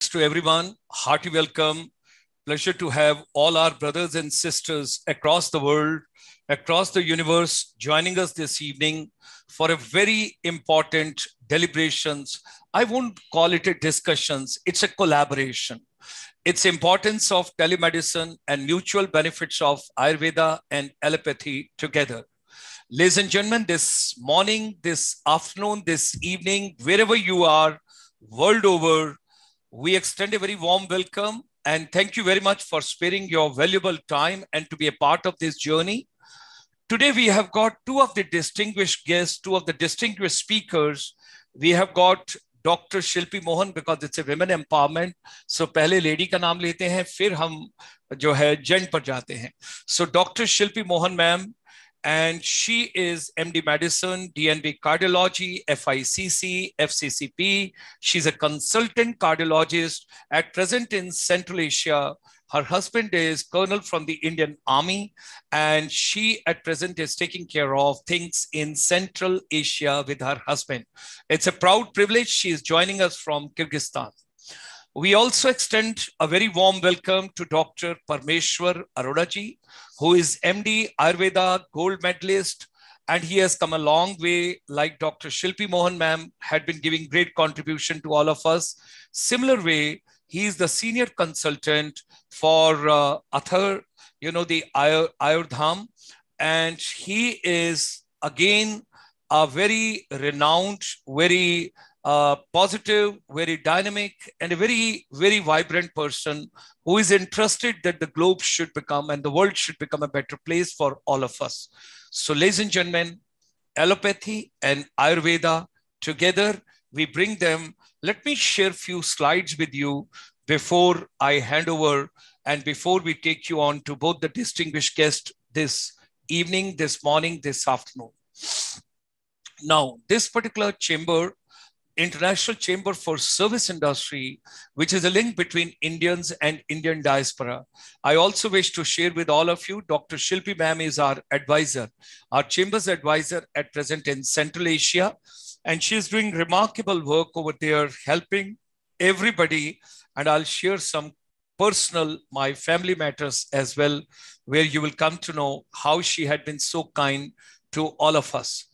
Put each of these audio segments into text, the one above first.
to everyone. Hearty welcome. Pleasure to have all our brothers and sisters across the world, across the universe, joining us this evening for a very important deliberations. I won't call it a discussions. It's a collaboration. Its importance of telemedicine and mutual benefits of Ayurveda and allopathy together. Ladies and gentlemen, this morning, this afternoon, this evening, wherever you are, world over, we extend a very warm welcome and thank you very much for sparing your valuable time and to be a part of this journey. Today, we have got two of the distinguished guests, two of the distinguished speakers. We have got Dr. Shilpi Mohan because it's a women empowerment. So पहले lady का नाम लेते हैं, फिर हम जो है gent पर जाते हैं. So Dr. Shilpi Mohan ma'am, and she is MD Medicine, DNB Cardiology, FICC, FCCP. She's a consultant cardiologist at present in Central Asia. Her husband is colonel from the Indian Army, and she at present is taking care of things in Central Asia with her husband. It's a proud privilege. She is joining us from Kyrgyzstan. We also extend a very warm welcome to Dr. Parmeshwar Aroraji, who is MD Ayurveda Gold Medalist, and he has come a long way, like Dr. Shilpi Mohan ma'am had been giving great contribution to all of us. Similar way, he is the senior consultant for Athar, the Ayurdham, and he is again a very renowned, very positive, very dynamic, and a very, very vibrant person who is interested that the globe should become and the world should become a better place for all of us. So, ladies and gentlemen, allopathy and Ayurveda together, we bring them. Let me share a few slides with you before I hand over and before we take you on to both the distinguished guests this evening, this morning, this afternoon. Now, this particular chamber, International Chamber for Service Industry, which is a link between Indians and Indian diaspora. I also wish to share with all of you, Dr. Shilpi ma'am is our advisor, our chamber's advisor at present in Central Asia. And she is doing remarkable work over there, helping everybody. And I'll share some personal, my family matters as well, where you will come to know how she had been so kind to all of us.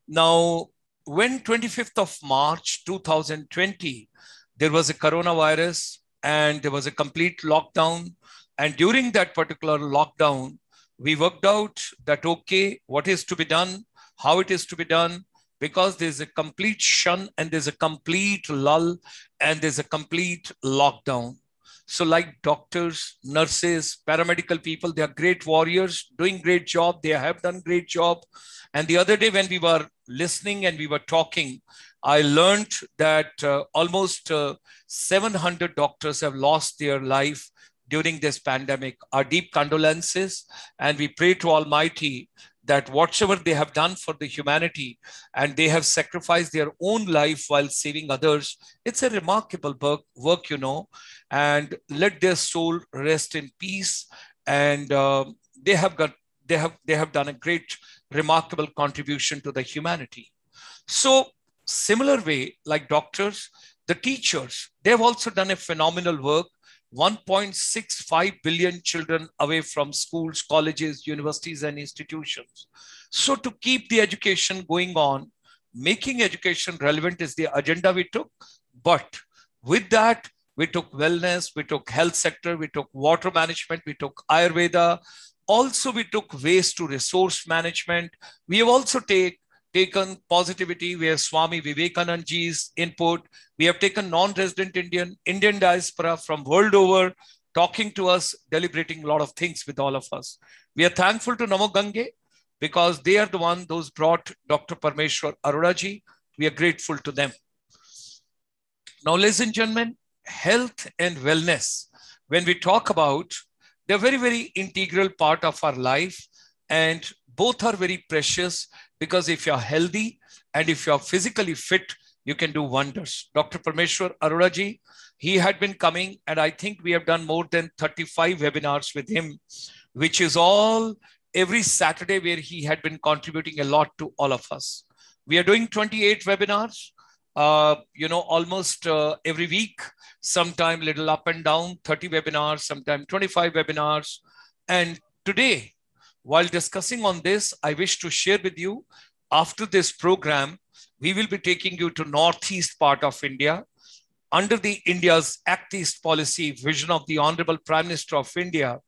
Now, when 25th of March 2020, there was a coronavirus and there was a complete lockdown. And during that particular lockdown, we worked out that, okay, what is to be done, how it is to be done, because there's a complete shun and there's a complete lull and there's a complete lockdown. So like doctors, nurses, paramedical people, they are great warriors, doing great job. They have done great job. And the other day when we were listening and we were talking, I learned that almost 700 doctors have lost their life during this pandemic. Our deep condolences, and we pray to Almighty that whatever they have done for the humanity and they have sacrificed their own life while saving others, it's a remarkable work, and let their soul rest in peace. And they have done a great, remarkable contribution to the humanity. So similar way, like doctors, the teachers, they've also done a phenomenal work. 1.65 billion children away from schools, colleges, universities, and institutions. So to keep the education going on, making education relevant is the agenda we took. But with that, we took wellness, we took health sector, we took water management, we took Ayurveda. Also, we took waste to resource management. We have also taken positivity, where Swami Vivekanandaji's input. We have taken non-resident Indian diaspora from world over, talking to us, deliberating a lot of things with all of us. We are thankful to Namo Gange because they are the one those brought Dr. Parmeshwar Aroraji. We are grateful to them. Now, ladies and gentlemen, health and wellness, when we talk about, they're very, very integral part of our life, and both are very precious because if you're healthy and if you're physically fit, you can do wonders. Dr. Parmeshwar Aroraji, he had been coming, and I think we have done more than 35 webinars with him, which is all every Saturday, where he had been contributing a lot to all of us. We are doing 28 webinars. almost every week, sometime little up and down, 30 webinars, sometime 25 webinars. And today, while discussing on this, I wish to share with you, after this program, we will be taking you to Northeast part of India under the India's Act East policy vision of the Honorable Prime Minister of India,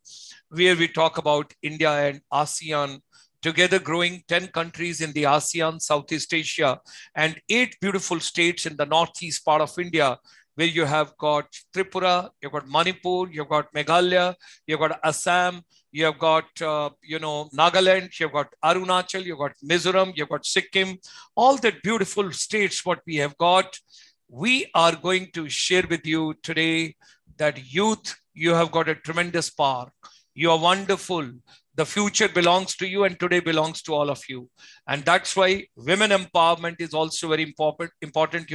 where we talk about India and ASEAN together growing 10 countries in the ASEAN, Southeast Asia, and 8 beautiful states in the Northeast part of India, where you have got Tripura, you've got Manipur, you've got Meghalaya, you've got Assam, you have got, Nagaland, you've got Arunachal, you've got Mizoram, you've got Sikkim, all the beautiful states what we have got. We are going to share with you today that youth, you have got a tremendous power. You are wonderful. The future belongs to you and today belongs to all of you. And that's why women empowerment is also very important,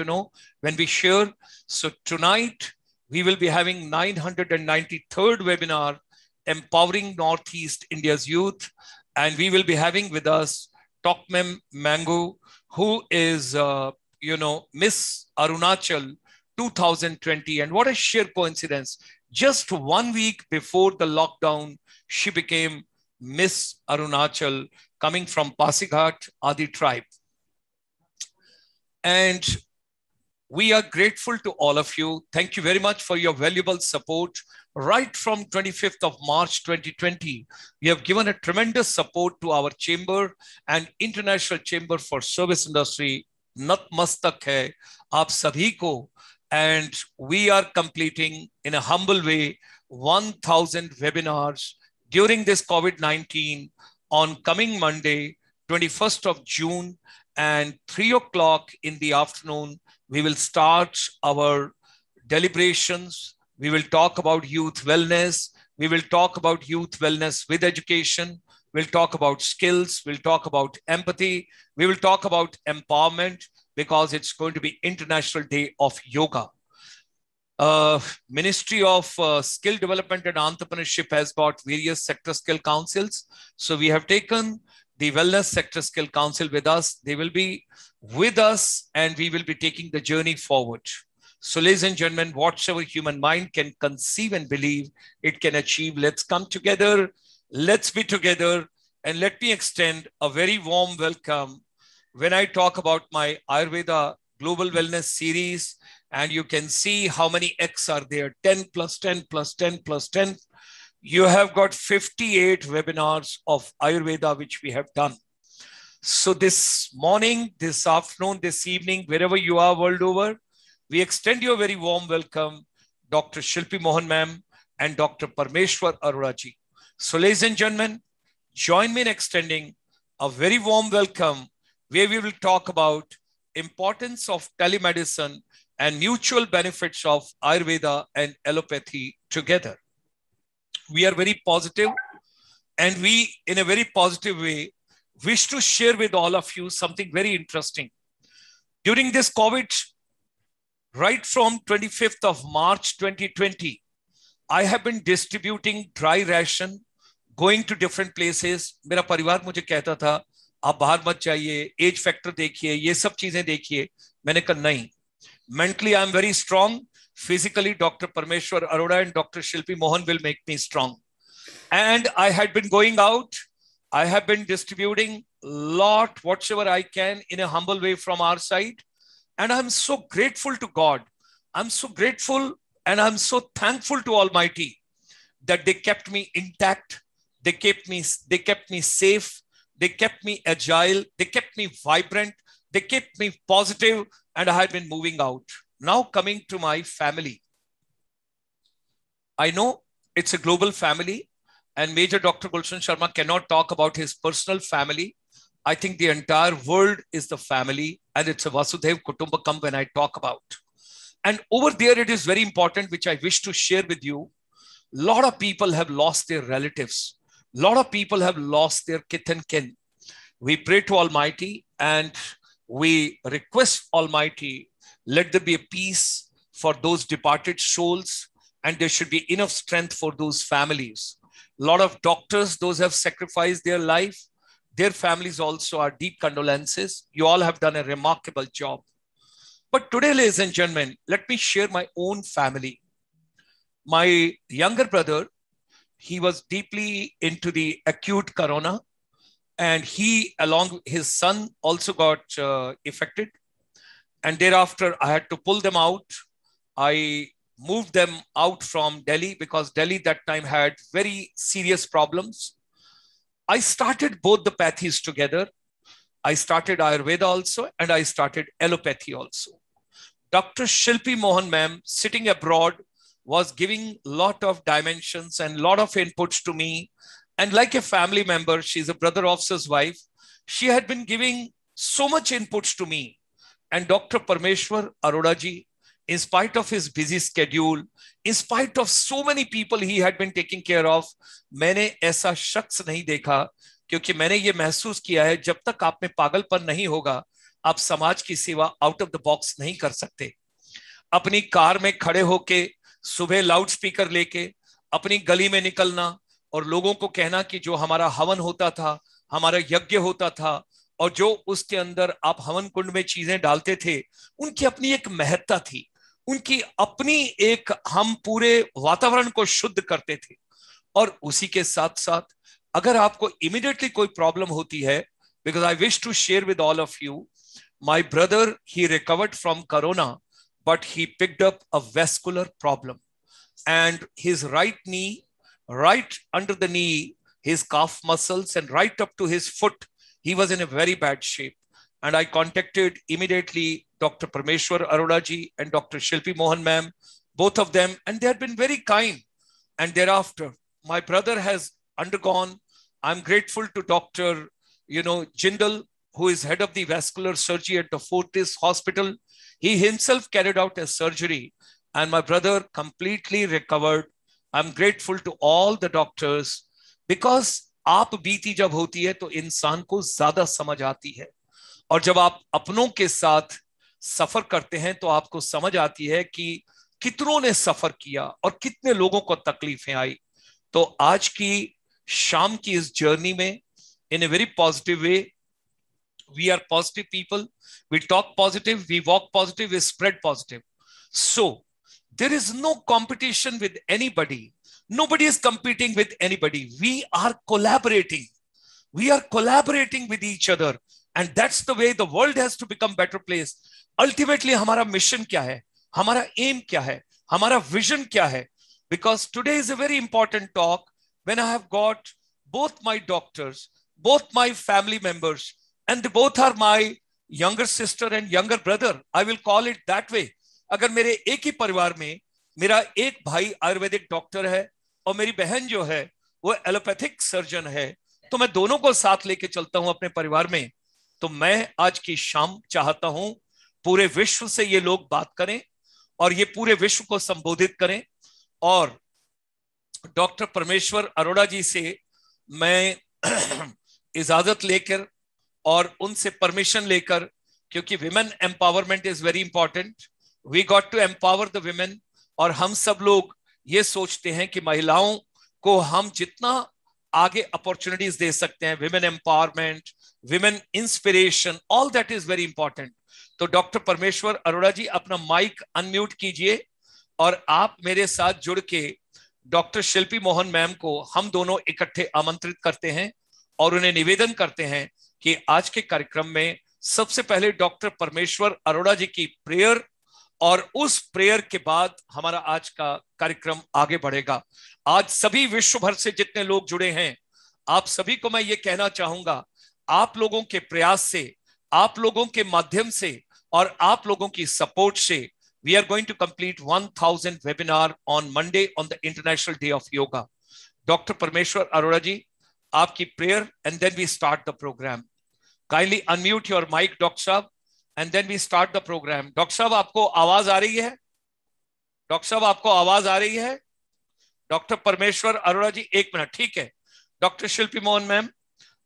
when we share. So tonight, we will be having 993rd webinar, Empowering Northeast India's Youth. And we will be having with us Tokmem Mangu, who is, Miss Arunachal 2020. And what a sheer coincidence. Just 1 week before the lockdown, she became Miss Arunachal, coming from Pasighat Adi tribe. And we are grateful to all of you. Thank you very much for your valuable support. Right from 25th of March 2020, we have given a tremendous support to our chamber and International Chamber for Service Industry. Natmastak hai aap sabhi ko. And we are completing in a humble way 1,000 webinars during this COVID-19 on coming Monday, 21st of June, and 3 o'clock in the afternoon, we will start our deliberations. We will talk about youth wellness. We will talk about youth wellness with education. We'll talk about skills. We'll talk about empathy. We will talk about empowerment, because it's going to be International Day of Yoga. Ministry of Skill Development and Entrepreneurship has got various sector skill councils. So we have taken the Wellness Sector Skill Council with us. They will be with us and we will be taking the journey forward. So ladies and gentlemen, whatsoever human mind can conceive and believe, it can achieve. Let's come together. Let's be together. And let me extend a very warm welcome when I talk about my Ayurveda Global Wellness Series, and you can see how many X are there, 10 plus 10 plus 10 plus 10. You have got 58 webinars of Ayurveda, which we have done. So this morning, this afternoon, this evening, wherever you are world over, we extend you a very warm welcome, Dr. Shilpi Mohan ma'am and Dr. Parmeshwar Arora ji. So ladies and gentlemen, join me in extending a very warm welcome, where we will talk about importance of telemedicine and mutual benefits of Ayurveda and allopathy together. We are very positive, and we, in a very positive way, wish to share with all of you something very interesting. During this COVID, right from 25th of March 2020, I have been distributing dry ration, going to different places. मेरा परिवार मुझे कहता था, आप बाहर मत जाइए, age factor देखिए, ये सब चीजें देखिए. मैंने कहा नहीं. Mentally, I'm very strong. Physically, Dr. Parmeshwar Arora and Dr. Shilpi Mohan will make me strong. And I had been going out. I have been distributing lot, whatsoever I can, in a humble way from our side. And I'm so grateful to God. I'm so grateful and I'm so thankful to Almighty that they kept me intact. They kept me safe. They kept me agile. They kept me vibrant. They kept me positive, and I had been moving out. Now coming to my family. I know it's a global family, and Major Dr. Gulshan Sharma cannot talk about his personal family. I think the entire world is the family, and it's a Vasudhaiv Kutumbakam when I talk about. And over there, it is very important, which I wish to share with you. A lot of people have lost their relatives. A lot of people have lost their kith and kin. We pray to Almighty and we request Almighty, let there be a peace for those departed souls, and there should be enough strength for those families. A lot of doctors, those have sacrificed their life. Their families also are deep condolences. You all have done a remarkable job. But today, ladies and gentlemen, let me share my own family. My younger brother, he was deeply into the acute corona, and he, along his son, also got affected. And thereafter, I had to pull them out. I moved them out from Delhi because Delhi that time had very serious problems. I started both the pathies together. I started Ayurveda also, and I started allopathy also. Dr. Shilpi Mohan ma'am, sitting abroad, was giving a lot of dimensions and a lot of inputs to me. And like a family member, she's a brother officer's wife. She had been giving so much inputs to me. And Dr. Parmeshwar Arora ji, in spite of his busy schedule, in spite of so many people he had been taking care of, मैंने ऐसा शख्स नहीं देखा, क्योंकि मैंने ये महसूस किया है जब तक आप में पागलपन नहीं होगा, आप समाज की सेवा आउट ऑफ द बॉक्स नहीं कर सकते। अपनी कार में खड़े होके सुबह लाउड स्पीकर लेके अपनी गली में निकलना और लोगों को कहना कि जो हमारा हवन होता था, हमारा यज्ञ होता था, और जो उसके अंदर आप हवन कुंड में चीजें डालते थे, उनकी अपनी एक महत्ता थी, उनकी अपनी एक, हम पूरे वातावरण को शुद्ध करते थे। और उसी के साथ साथ अगर आपको इमीडिएटली कोई प्रॉब्लम होती है, because I wish to share with all of you, my brother he recovered from corona, but he picked up a vascular problem, and his right knee, right under the knee, his calf muscles, and right up to his foot, he was in a very bad shape. And I contacted immediately Dr. Parmeshwar Arora ji and Dr. Shilpi Mohan ma'am, both of them, and they had been very kind. And thereafter, my brother has undergone, I'm grateful to Dr. Jindal, who is head of the vascular surgery at the Fortis Hospital. He himself carried out a surgery, and my brother completely recovered. I'm grateful to all the doctors, because आप बीती जब होती है तो इंसान को ज्यादा समझ आती है, और जब आप अपनों के साथ सफर करते हैं तो आपको समझ आती है कि कितनों ने सफर किया और कितने लोगों को तकलीफें आई। तो आज की शाम की इस जर्नी में, in a very positive way, we are positive people, we talk positive, we walk positive, we spread positive. So there is no competition with anybody, nobody is competing with anybody, we are collaborating, with each other, and that's the way the world has to become better place. Ultimately हमारा mission क्या है, हमारा aim क्या है, हमारा vision क्या है? Because today is a very important talk when I have got both my doctors, both my family members, and they both are my younger sister and younger brother. I will call it that way. अगर मेरे एक ही परिवार में मेरा एक भाई Ayurvedic doctor है और मेरी बहन जो है वो एलोपैथिक सर्जन है, तो मैं दोनों को साथ लेके चलता हूं अपने परिवार में। तो मैं आज की शाम चाहता हूं पूरे विश्व से ये लोग बात करें और ये पूरे विश्व को संबोधित करें। और डॉक्टर परमेश्वर अरोड़ा जी से मैं इजाजत लेकर और उनसे परमिशन लेकर, क्योंकि women empowerment is very important, we got to empower the women. और हम सब लोग ये सोचते हैं कि महिलाओं को हम जितना आगे अपॉर्चुनिटीज दे सकते हैं, women empowerment, women inspiration, all that is very important. तो डॉक्टर परमेश्वर अरोड़ा जी अपना माइक अनम्यूट कीजिए और आप मेरे साथ जुड़ के डॉक्टर शिल्पी मोहन मैम को हम दोनों इकट्ठे आमंत्रित करते हैं और उन्हें निवेदन करते हैं कि आज के कार्यक्रम में सबसे पहले डॉक्टर परमेश्वर अरोड़ा जी की प्रेयर, और उस प्रेयर के बाद हमारा आज का कार्यक्रम आगे बढ़ेगा। आज सभी विश्व भर से जितने लोग जुड़े हैं, आप सभी को मैं ये कहना चाहूंगा, आप लोगों के प्रयास से, आप लोगों के माध्यम से और आप लोगों की सपोर्ट से we are going to complete 1000 webinar on Monday on the International Day of Yoga. Dr. Parmeshwar Arora ji, आपकी prayer and then we start the program. Kindly unmute your mic, Dr. Saab, and then we start the program. Dr. Saab, आपको आवाज आ रही है? Doctor साहब आपको आवाज आ रही है? डॉक्टर परमेश्वर अरोड़ा जी, एक मिनट, ठीक है। डॉक्टर शिल्पी मोहन मैम,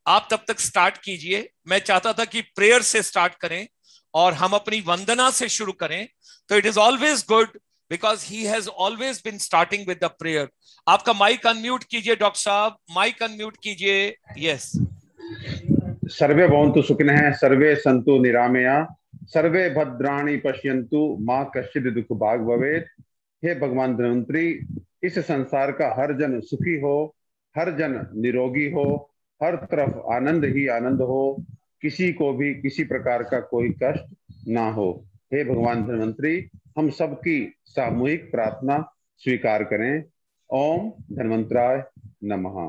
आप तब तक स्टार्ट कीजिए। मैं चाहता था कि प्रेयर से स्टार्ट करें और हम अपनी वंदना से शुरू करें। तो it is always good because he has always been starting with the prayer. आपका माइक अनम्यूट कीजिए डॉक्टर साहब, माइक अनम्यूट कीजिए। यस। सर्वे भवन्तु सुखिनः, सर्वे सन्तु निरामया, सर्वे भद्राणि पश्यन्तु मां कश्चित् दुख भाग भवेत्। हे भगवान धन्वंतरी, इस संसार का हर जन सुखी हो, हर जन निरोगी हो, हर तरफ आनंद ही आनंद हो, किसी को भी किसी प्रकार का कोई कष्ट ना हो। हे भगवान धन्वंतरी, हम सबकी सामूहिक प्रार्थना स्वीकार करें। ओम धन्वंतराय नमः।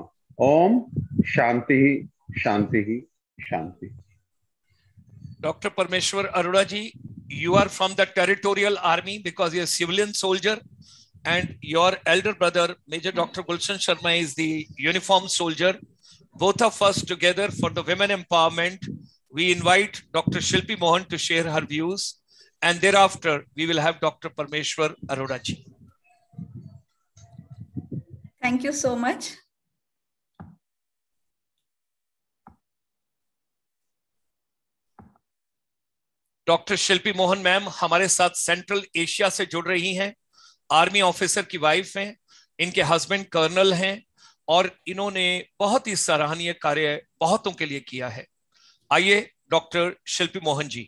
ओम शांति शांति शांति। Dr. Parmeshwar Arora ji, you are from the territorial army because you're a civilian soldier, and your elder brother, Major Dr. Gulshan Sharma, is the uniformed soldier. Both of us together for the women empowerment. We invite Dr. Shilpi Mohan to share her views, and thereafter we will have Dr. Parmeshwar Arora ji. Thank you so much. Doctor Shilpi Mohan ma'am हमारे साथ central Asia से जुड़ रही हैं, army officer की wife हैं, इनके husband colonel हैं और इन्होंने बहुत ही सराहनीय कार्य बहुतों के लिए किया है। आइए doctor Shilpi Mohan ji.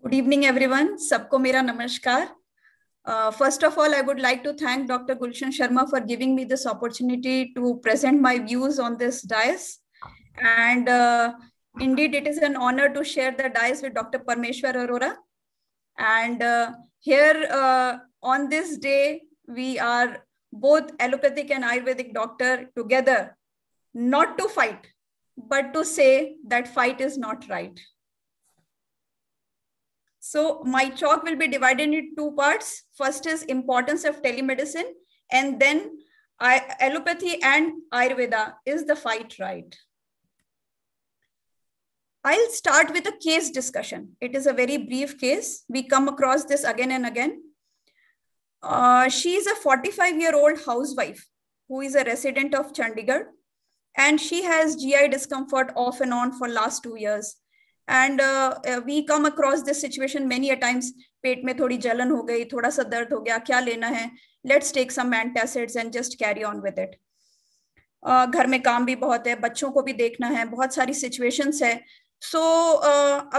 Good evening everyone, सबको मेरा नमस्कार। First of all, I would like to thank Dr. Gulshan Sharma for giving me this opportunity to present my views on this dais. And indeed, it is an honor to share the dais with Dr. Parmeshwar Arora. And here on this day, we are both allopathic and Ayurvedic doctor together, not to fight, but to say that fight is not right. So my talk will be divided into two parts. First is importance of telemedicine, and then allopathy and Ayurveda, is the fight right? I'll start with a case discussion. It is a very brief case. We come across this again and again. She is a 45-year-old housewife who is a resident of Chandigarh, and she has GI discomfort off and on for last 2 years. And we come across this situation many a times. पेट में थोड़ी जलन हो गई, थोड़ा सा दर्द हो गया, क्या लेना है? Let's take some antacids and just carry on with it. घर में काम भी बहुत है, बच्चों को भी देखना है, बहुत सारी situations है. So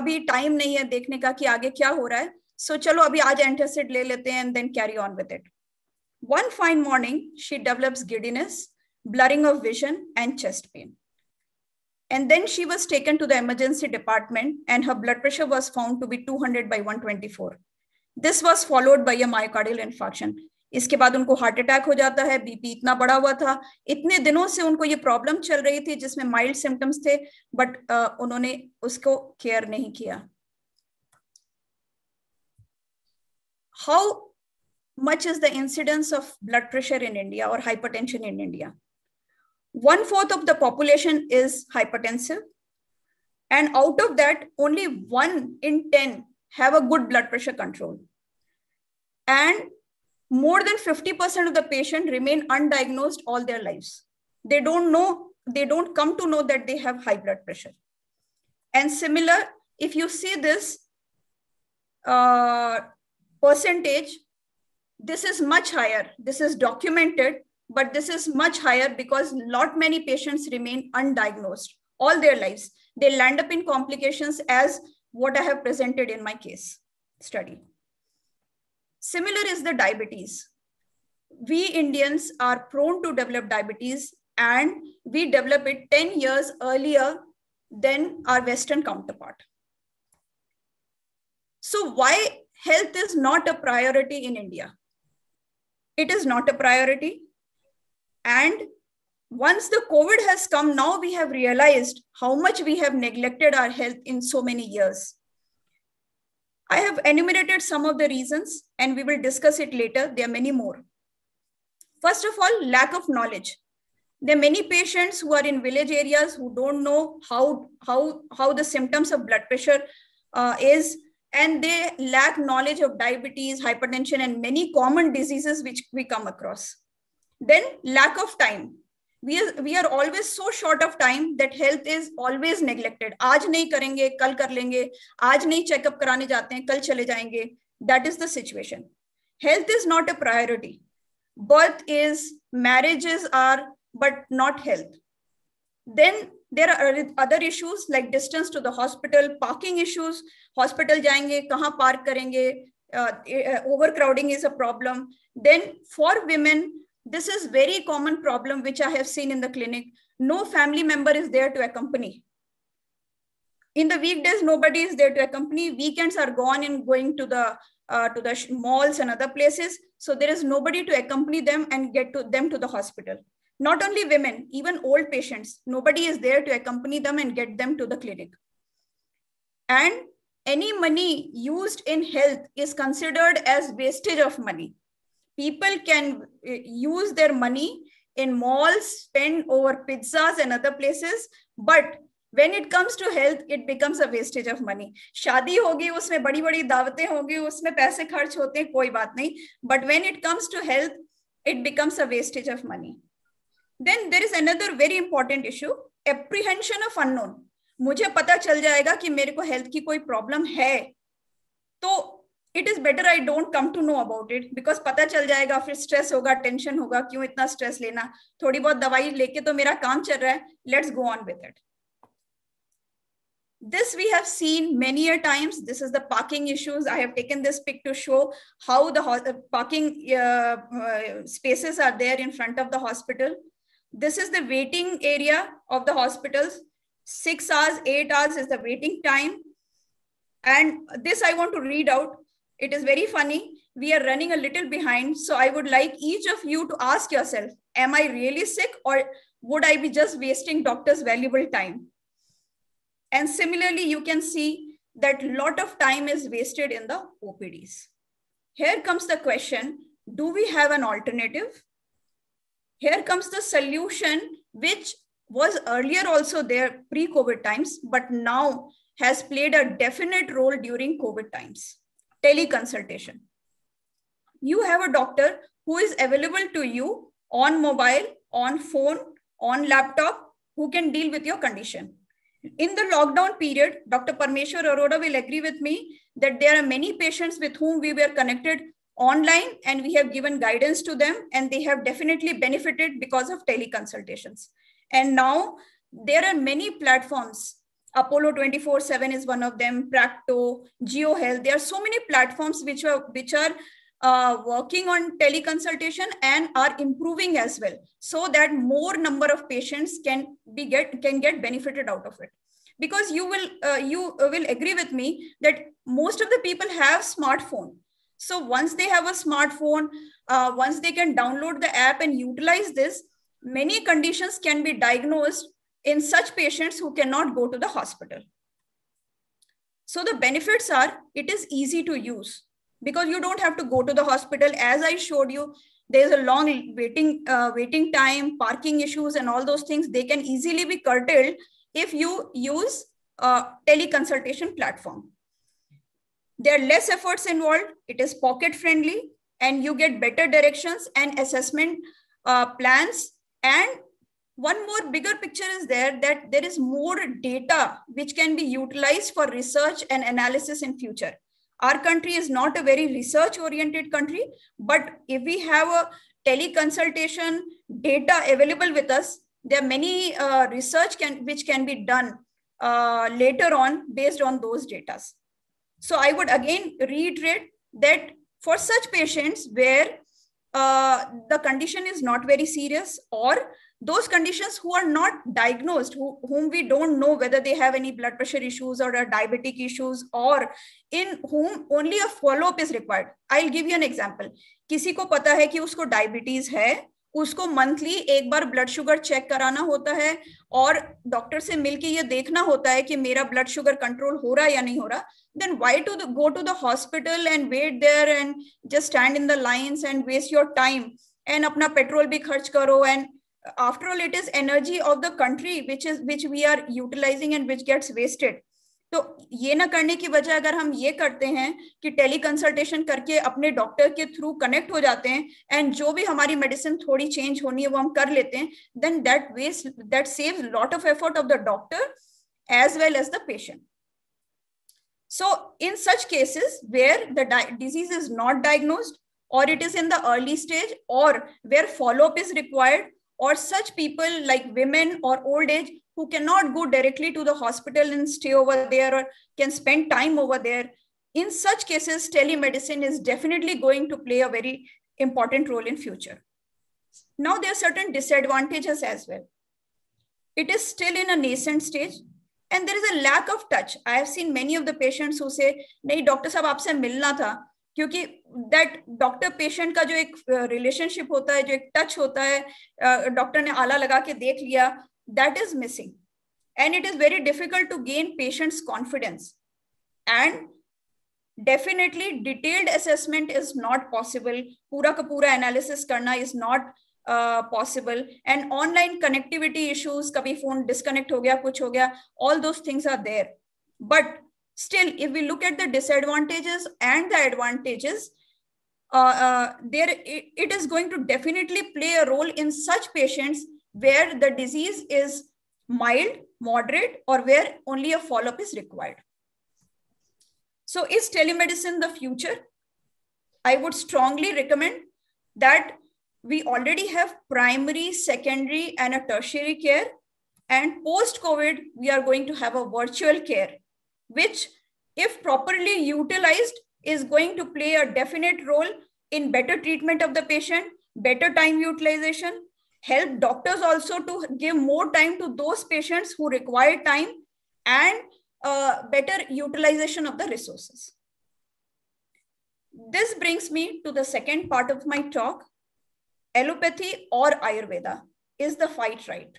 अभी टाइम नहीं है देखने का कि आगे क्या हो रहा है. So चलो अभी आज antacid ले लेते हैं and then carry on with it. One fine morning, she develops giddiness, blurring of vision, and chest pain. And then she was taken to the emergency department and her blood pressure was found to be 200 by 124. This was followed by a myocardial infarction. इसके बाद उनको heart attack हो जाता है, BP इतना बढ़ा हुआ था, इतने दिनों से उनको ये प्रॉब्लम चल रही थी जिसमें माइल्ड सिम्टम्स थे, बट उन्होंने उसको केयर नहीं किया. How much is the incidence of blood pressure in India or hypertension in India? 1/4 of the population is hypertensive, and out of that, only 1 in 10 have a good blood pressure control. And more than 50% of the patient remain undiagnosed all their lives. They don't come to know that they have high blood pressure. And similar, if you see this percentage, this is much higher. This is documented. But this is much higher because many patients remain undiagnosed all their lives. They land up in complications as what I have presented in my case study. Similar is the diabetes. We Indians are prone to develop diabetes, and we develop it 10 years earlier than our Western counterpart. So why health is not a priority in India? It is not a priority. And once the COVID has come, now we have realized how much we have neglected our health in so many years. I have enumerated some of the reasons and we will discuss it later. There are many more. First of all, lack of knowledge. There are many patients who are in village areas who don't know how the symptoms of blood pressure is, and they lack knowledge of diabetes, hypertension, and many common diseases which we come across. Then lack of time. We are always so short of time that health is always neglected. आज नहीं करेंगे, कल कर लेंगे, आज नहीं checkup कराने जाते हैं, कल चले जाएंगे. That is the situation. Health is not a priority. Birth is, marriages are, but not health. Then there are other issues like distance to the hospital, parking issues. Hospital जाएंगे कहाँ park करेंगे? Overcrowding is a problem. Then for women, this is very common problem which I have seen in the clinic. No family member is there to accompany. In the weekdays, nobody is there to accompany. Weekends are gone in going to the malls and other places. So there is nobody to accompany them and get to them to the hospital. Not only women, even old patients, nobody is there to accompany them and get them to the clinic. And any money used in health is considered as wastage of money. People can use their money in malls, spend over pizzas and other places, but when it comes to health, it becomes a wastage of money. शादी होगी, उसमें बड़ी बड़ी दावतें होगी, उसमें पैसे खर्च होते हैं, कोई बात नहीं. But when it comes to health, it becomes a wastage of money. Then there is another very important issue, apprehension of unknown. मुझे पता चल जाएगा कि मेरे को हेल्थ की कोई प्रॉब्लम है, तो it is better I don't come to know about it, because पता चल जाएगा, फिर स्ट्रेस होगा, टेंशन होगा, क्यों इतना स्ट्रेस लेना, थोड़ी बहुत दवाई लेके तो मेरा काम चल रहा है, let's go on with it. This we have seen many a times. This is the parking issues. I have taken this pic to show how the parking spaces are there in front of the hospital. This is the waiting area of the hospitals. 6 hours, 8 hours is the waiting time. And this I want to read out. It is very funny. We are running a little behind. So I would like each of you to ask yourself, am I really sick, or would I be just wasting doctor's valuable time? And similarly, you can see that a lot of time is wasted in the OPDs. Here comes the question, do we have an alternative? Here comes the solution, which was earlier also there pre-COVID times, but now has played a definite role during COVID times. Teleconsultation. You have a doctor who is available to you on mobile, on phone, on laptop, who can deal with your condition. In the lockdown period, Dr. Parmeshwar Arora will agree with me that there are many patients with whom we were connected online and we have given guidance to them, and they have definitely benefited because of teleconsultations. And now there are many platforms. Apollo 24/7 is one of them, Practo, GeoHealth. There are so many platforms which are working on teleconsultation and are improving as well, so that more number of patients can get benefited out of it. Because you will agree with me that most of the people have smartphone. So once they have a smartphone, once they can download the app and utilize this, many conditions can be diagnosed in such patients who cannot go to the hospital. So the benefits are, it is easy to use, because you don't have to go to the hospital. As I showed you, there's a long waiting time, parking issues, and all those things. They can easily be curtailed if you use a teleconsultation platform. There are less efforts involved. It is pocket friendly, and you get better directions and assessment plans. And one more bigger picture is there, that there is more data which can be utilized for research and analysis in future. Our country is not a very research-oriented country, but if we have a teleconsultation data available with us, there are many research which can be done later on based on those data. So I would again reiterate that for such patients where the condition is not very serious, or those conditions who are not diagnosed, whom we don't know whether they have any blood pressure issues or diabetic issues, or in whom only a follow-up is required. I'll give you an example. किसी को पता है कि उसको diabetes है, उसको monthly एक बार blood sugar check कराना होता है और डॉक्टर से मिलके ये देखना होता है कि मेरा ब्लड शुगर कंट्रोल हो रहा है या नहीं हो रहा, then why to go to the hospital and wait there and just stand in the lines and waste your time and अपना पेट्रोल भी खर्च करो, and after all it is energy of the country which we are utilizing and which gets wasted. तो ये ना करने की वजह अगर हम ये करते हैं कि टेली कंसल्टेशन करके अपने डॉक्टर के थ्रू कनेक्ट हो जाते हैं एंड जो भी हमारी मेडिसिन थोड़ी चेंज होनी है वो हम कर लेते हैं, then that saves lot of effort of the doctor as well as the patient. So in such cases where the disease is not diagnosed, or it is in the early stage, or where follow-up is required, or such people like women or old age who cannot go directly to the hospital and stay over there or can spend time over there. In such cases, telemedicine is definitely going to play a very important role in future. Now, there are certain disadvantages as well. It is still in a nascent stage and there is a lack of touch. I have seen many of the patients who say, "Nahi, doctor sahab, aapse milna tha." क्योंकि that doctor patient का जो एक relationship होता है, जो एक touch होता है, डॉक्टर ने आला लगा के देख लिया, that is missing. And it is very difficult to gain patients' confidence. And definitely detailed assessment is not possible. Pura ka pura analysis karna is not possible. And online connectivity issues, kabhi phone disconnect ho gaya, kuch ho gaya, all those things are there. But still, if we look at the disadvantages and the advantages, it is going to definitely play a role in such patients where the disease is mild, moderate, or where only a follow-up is required. So is telemedicine the future? I would strongly recommend that we already have primary, secondary, and a tertiary care. And post-COVID, we are going to have a virtual care, which, if properly utilized, is going to play a definite role in better treatment of the patient, better time utilization, help doctors also to give more time to those patients who require time, and better utilization of the resources. This brings me to the second part of my talk. Allopathy or Ayurveda, is the fight right?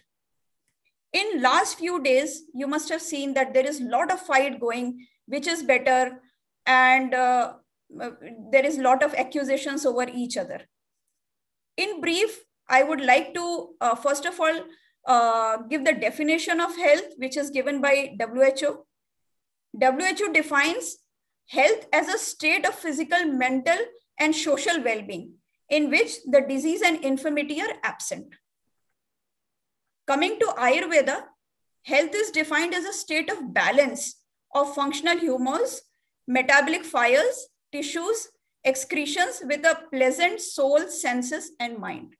In last few days, you must have seen that there is a lot of fight going, which is better, and there is a lot of accusations over each other. In brief, I would like to, first of all, give the definition of health, which is given by WHO. WHO defines health as a state of physical, mental, and social well-being in which the disease and infirmity are absent. Coming to Ayurveda, health is defined as a state of balance of functional humors, metabolic fires, tissues, excretions with a pleasant soul, senses, and mind.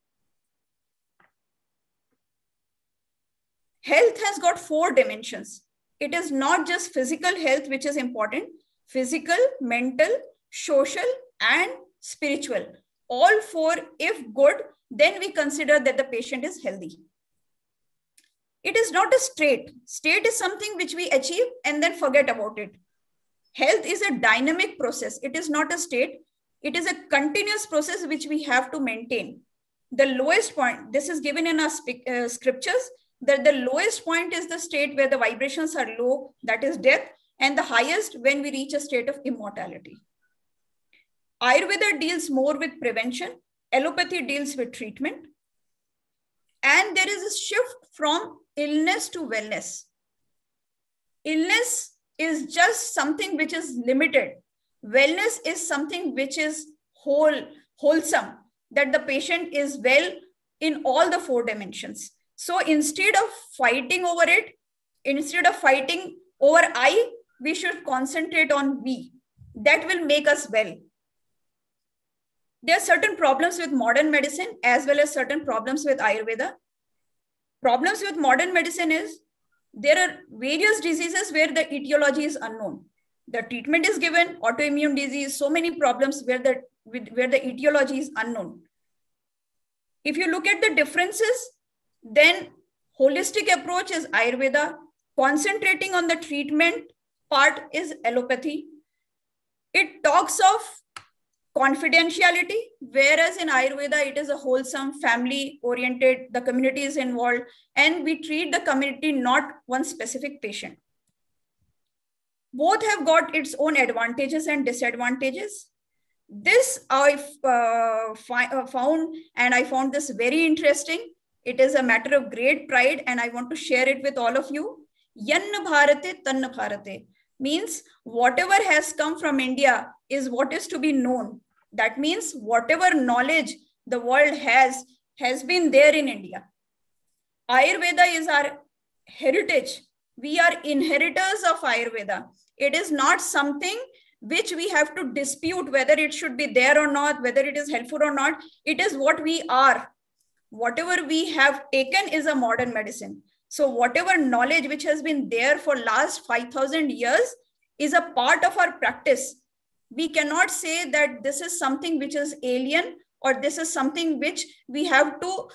Health has got 4 dimensions. It is not just physical health, which is important. Physical, mental, social, and spiritual. All 4, if good, then we consider that the patient is healthy. It is not a state. State is something which we achieve and then forget about it. Health is a dynamic process. It is not a state. It is a continuous process which we have to maintain. The lowest point, this is given in our scriptures, that the lowest point is the state where the vibrations are low, that is death, and the highest when we reach a state of immortality. Ayurveda deals more with prevention. Allopathy deals with treatment. And there is a shift from illness to wellness. Illness is just something which is limited. Wellness is something which is wholesome, that the patient is well in all the 4 dimensions. So instead of fighting over it, instead of fighting over I, we should concentrate on we. That will make us well. There are certain problems with modern medicine as well as certain problems with Ayurveda. Problems with modern medicine is there are various diseases where the etiology is unknown. The treatment is given, autoimmune disease, so many problems where the etiology is unknown. If you look at the differences, then holistic approach is Ayurveda. Concentrating on the treatment part is allopathy. It talks of confidentiality, whereas in Ayurveda, it is a wholesome, family-oriented, the community is involved, and we treat the community, not one specific patient. Both have got its own advantages and disadvantages. This I found, and I found this very interesting. It is a matter of great pride, and I want to share it with all of you. Yanna Bharate, Tanna Bharate means whatever has come from India is what is to be known. That means whatever knowledge the world has been there in India. Ayurveda is our heritage. We are inheritors of Ayurveda. It is not something which we have to dispute whether it should be there or not, whether it is helpful or not. It is what we are. Whatever we have taken is a modern medicine. So whatever knowledge which has been there for last 5,000 years is a part of our practice. We cannot say that this is something which is alien or this is something which we have to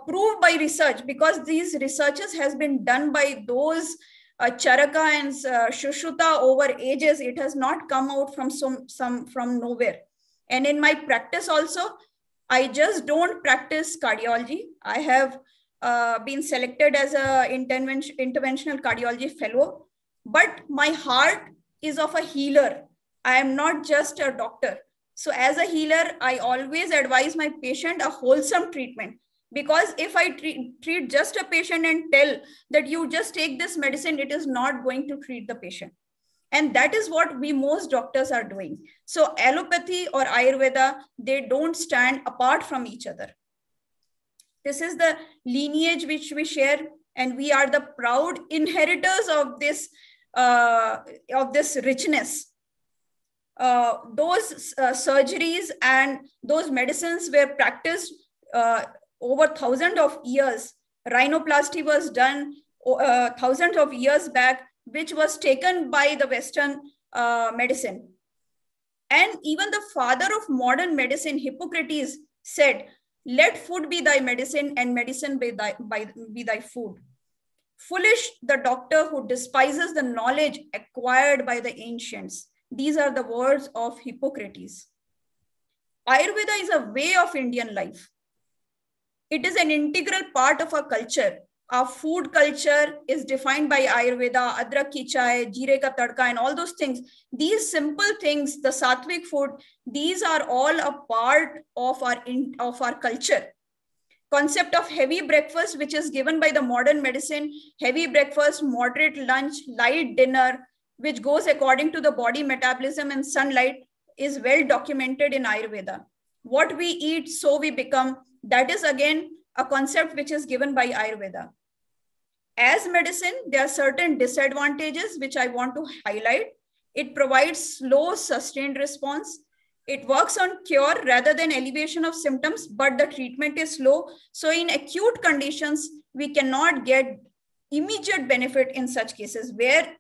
prove by research, because these researches has been done by those Charaka and Shushruta over ages. It has not come out from from nowhere. And in my practice also, I just don't practice cardiology. I have been selected as a interventional cardiology fellow, but my heart is of a healer. I am not just a doctor. So as a healer, I always advise my patient a wholesome treatment, because if I treat just a patient and tell that you just take this medicine, it is not going to treat the patient. And that is what we most doctors are doing. So allopathy or Ayurveda, they don't stand apart from each other. This is the lineage which we share, and we are the proud inheritors of this richness. Those surgeries and those medicines were practiced over thousands of years. Rhinoplasty was done thousands of years back, which was taken by the Western medicine. And even the father of modern medicine, Hippocrates, said, "Let food be thy medicine and medicine be thy food." Foolish the doctor who despises the knowledge acquired by the ancients. These are the words of Hippocrates. Ayurveda is a way of Indian life. It is an integral part of our culture. Our food culture is defined by Ayurveda, adrak ki chai, jeere ka tadka, and all those things. These simple things, the sattvic food, these are all a part of our culture. Concept of heavy breakfast, which is given by the modern medicine, heavy breakfast, moderate lunch, light dinner, which goes according to the body metabolism and sunlight, is well documented in Ayurveda. What we eat, so we become. That is again a concept which is given by Ayurveda. As medicine, there are certain disadvantages which I want to highlight. It provides slow, sustained response. It works on cure rather than alleviation of symptoms, but the treatment is slow. So in acute conditions, we cannot get immediate benefit in such cases.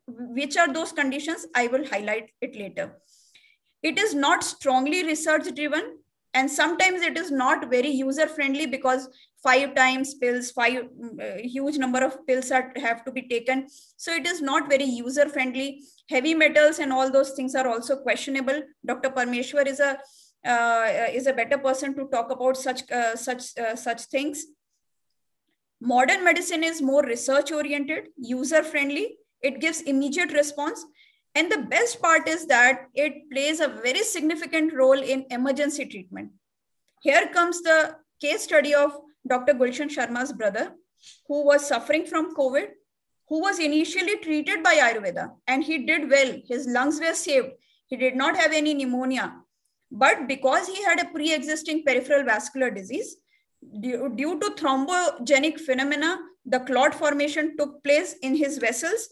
Which are those conditions? I will highlight it later. It is not strongly research driven, and sometimes it is not very user friendly, because 5 times pills, huge number of pills have to be taken. So it is not very user friendly. Heavy metals and all those things are also questionable. Dr. Parmeshwar is a better person to talk about such things. Modern medicine is more research oriented, user friendly. It gives immediate response. And the best part is that it plays a very significant role in emergency treatment. Here comes the case study of Dr. Gulshan Sharma's brother, who was suffering from COVID, who was initially treated by Ayurveda, and he did well. His lungs were saved. He did not have any pneumonia. But because he had a pre-existing peripheral vascular disease, due to thrombogenic phenomena, the clot formation took place in his vessels,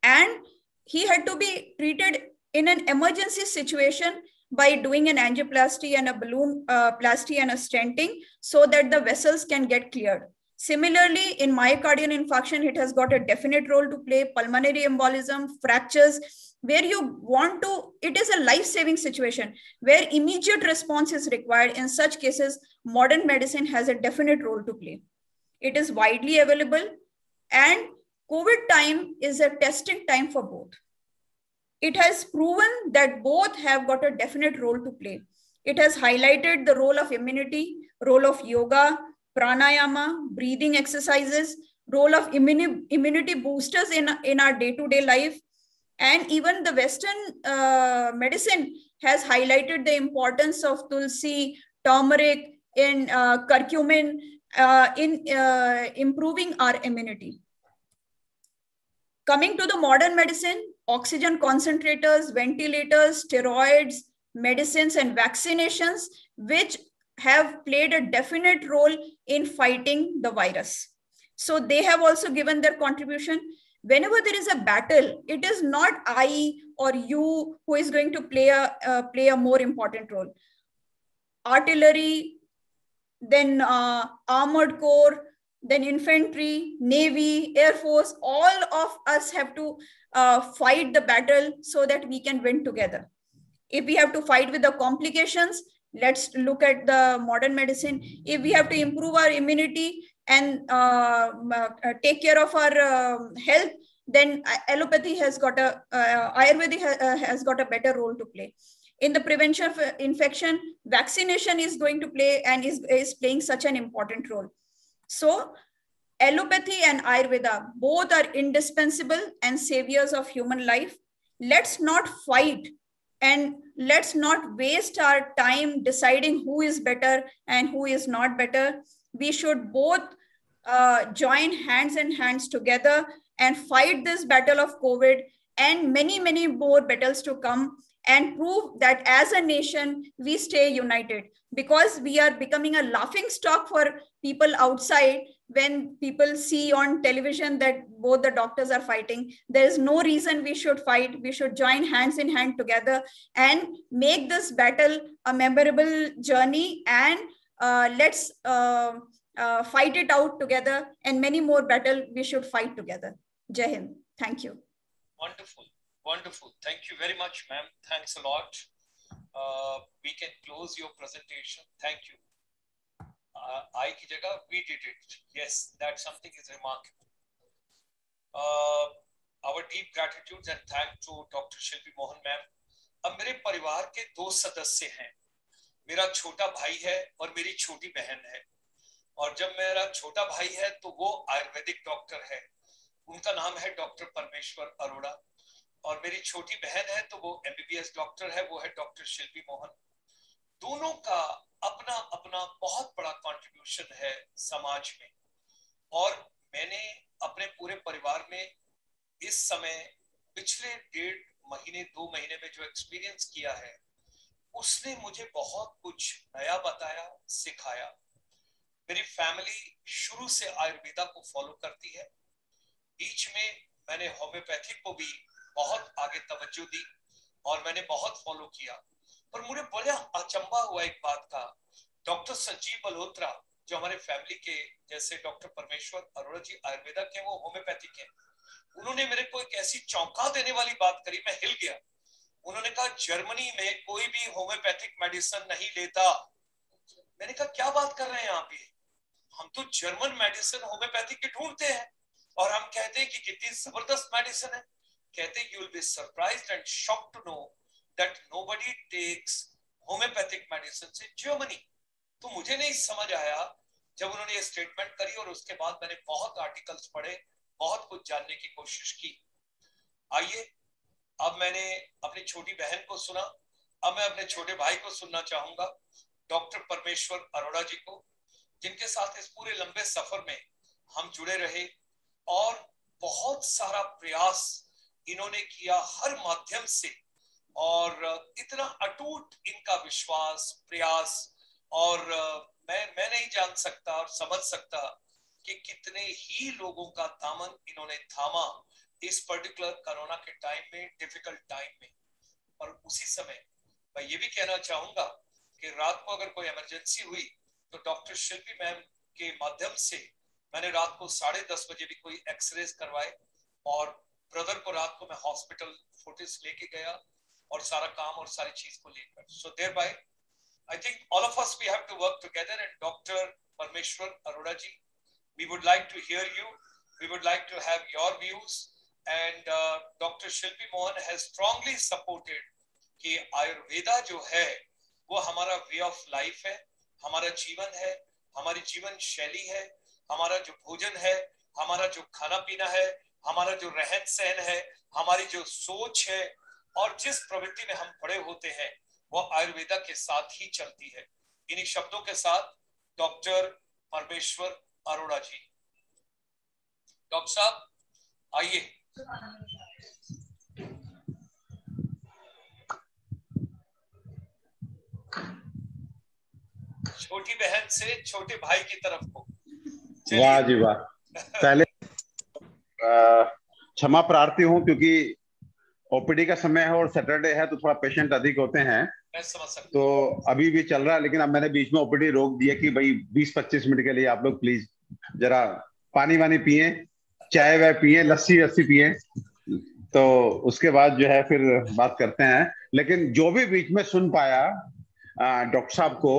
and he had to be treated in an emergency situation by doing an angioplasty and a balloon plasty and a stenting, so that the vessels can get cleared. Similarly, in myocardial infarction, it has got a definite role to play. Pulmonary embolism, fractures, where you want to, it is a life-saving situation where immediate response is required. In such cases, modern medicine has a definite role to play. It is widely available, and COVID time is a testing time for both. It has proven that both have got a definite role to play. It has highlighted the role of immunity, role of yoga, pranayama, breathing exercises, role of immunity boosters in our day-to-day life. And even the Western medicine has highlighted the importance of tulsi, turmeric, in curcumin, in improving our immunity. Coming to the modern medicine, oxygen concentrators, ventilators, steroids, medicines, and vaccinations, which have played a definite role in fighting the virus. So they have also given their contribution. Whenever there is a battle, it is not I or you who is going to play a more important role. Artillery, then armored corps, then infantry, navy, air force. All of us have to fight the battle so that we can win together. If we have to fight with the complications, let's look at the modern medicine. If we have to improve our immunity and take care of our health, then allopathy has got a Ayurvedic has got a better role to play. In the prevention of infection, vaccination is going to play and is playing such an important role. So allopathy and Ayurveda both are indispensable and saviors of human life. Let's not fight and let's not waste our time deciding who is better and who is not better. We should both join hands and hands together and fight this battle of COVID and many, many more battles to come, and prove that as a nation, we stay united, because we are becoming a laughing stock for people outside. When people see on television that both the doctors are fighting, there is no reason we should fight. We should join hands in hand together and make this battle a memorable journey, and let's fight it out together, and many more battles we should fight together. Jai Hind. Thank you. Wonderful. Wonderful. Thank you very much, ma'am. Thanks a lot. We can close your presentation. Thank you. I ki jagah, we did it. Yes, that something is remarkable. Our deep gratitude and thanks to Dr. Shilpi Mohan ma'am. अब मेरे परिवार के दो सदस्य हैं. मेरा छोटा भाई है और मेरी छोटी बहन है. और जब मेरा छोटा भाई है तो वो आयुर्वेदिक डॉक्टर है. उनका नाम है डॉक्टर परमेश्वर अरोड़ा. और मेरी छोटी बहन है तो वो MBBS डॉक्टर है, वो है डॉक्टर शिल्पी मोहन. दोनों का अपना अपना बहुत बड़ा कंट्रीब्यूशन है समाज में. और मैंने अपने पूरे परिवार में इस समय पिछले 1.5 महीने 2 महीने में जो एक्सपीरियंस किया है, उसने मुझे बहुत कुछ नया बताया, सिखाया. मेरी फैमिली शुरू से आयुर्वेदा को फॉलो करती है. बीच में मैंने होम्योपैथिक को भी बहुत आगे तवज्जो दी और मैंने बहुत फॉलो किया. पर मुझे बड़ा अचंभा हुआ एक बात का. डॉक्टर संजीव मल्होत्रा जो हमारे फैमिली के, जैसे डॉक्टर परमेश्वर अरोड़ा जी आयुर्वेदा के, वो होम्योपैथिक हैं. उन्होंने मेरे को एक ऐसी चौंका देने वाली बात करी, मैं हिल गया. उन्होंने कहा जर्मनी में कोई भी होम्योपैथिक मेडिसिन नहीं लेता. मैंने कहा क्या बात कर रहे हैं आप, ये हम तो जर्मन मेडिसिन होम्योपैथिक की ढूंढते हैं और हम कहते हैं कि कितनी जबरदस्त मेडिसिन है. कहते you will be surprised and shocked to know that nobody takes homeopathic medicines in Germany. तो मुझे नहीं समझ आया जब उन्होंने ये स्टेटमेंट करी, और उसके बाद मैंने बहुत आर्टिकल्स पढ़े, बहुत कुछ जानने की कोशिश की. आइए, अब मैंने अपनी छोटी बहन को सुना, अब मैं अपने छोटे भाई को सुनना चाहूंगा, डॉक्टर परमेश्वर अरोड़ा जी को, जिनके साथ इस पूरे लंबे सफर में हम जुड़े रहे और बहुत सारा प्रयास इन्होंने किया हर माध्यम से. और इतना अटूट इनका विश्वास, प्रयास, और मैं नहीं जान सकता और समझ सकता कि कितने ही लोगों का दामन इन्होंने थामा इस पर्टिकुलर कोरोना के टाइम में, डिफिकल्ट टाइम में. और उसी समय मैं ये भी कहना चाहूंगा कि रात को अगर कोई इमरजेंसी हुई तो डॉक्टर शिल्पी मैम के माध्यम से मैंने रात को 10:30 बजे भी कोई एक्सरेज करवाए, और ब्रदर को रात को मैं हॉस्पिटल फोर्टिस लेके गया और सारा काम और सारी चीज को लेकर. So thereby I think all of us we have to work together. And doctor Parmeshwar Arora ji, we would like to hear you, we would like to have your views. And doctor Shilpi Mohan has strongly supported कि आयुर्वेदा जो है वो हमारा way of life है, हमारा जीवन है, हमारी जीवन शैली है, हमारा जो भोजन है, हमारा जो खाना पीना है, हमारा जो रहन सहन है, हमारी जो सोच है, और जिस प्रवृत्ति में हम बड़े होते हैं वो आयुर्वेदा के साथ ही चलती है. इन्हीं शब्दों के साथ डॉक्टर परमेश्वर अरोड़ा जी. डॉक्टर साहब आइए. छोटी बहन से छोटे भाई की तरफ को. वाह जी वाह. पहले क्षमा प्रार्थी हूं क्योंकि ओपीडी का समय है और सैटरडे है तो थोड़ा पेशेंट अधिक होते हैं. मैं समझ सकता तो अभी भी चल रहा है, लेकिन अब मैंने बीच में ओपीडी रोक दिया कि भाई 20-25 मिनट के लिए आप लोग प्लीज जरा पानी वानी पिए, चाय वाय पिए, लस्सी वस्सी पिए, तो उसके बाद जो है फिर बात करते हैं। लेकिन जो भी बीच में सुन पाया डॉक्टर साहब को,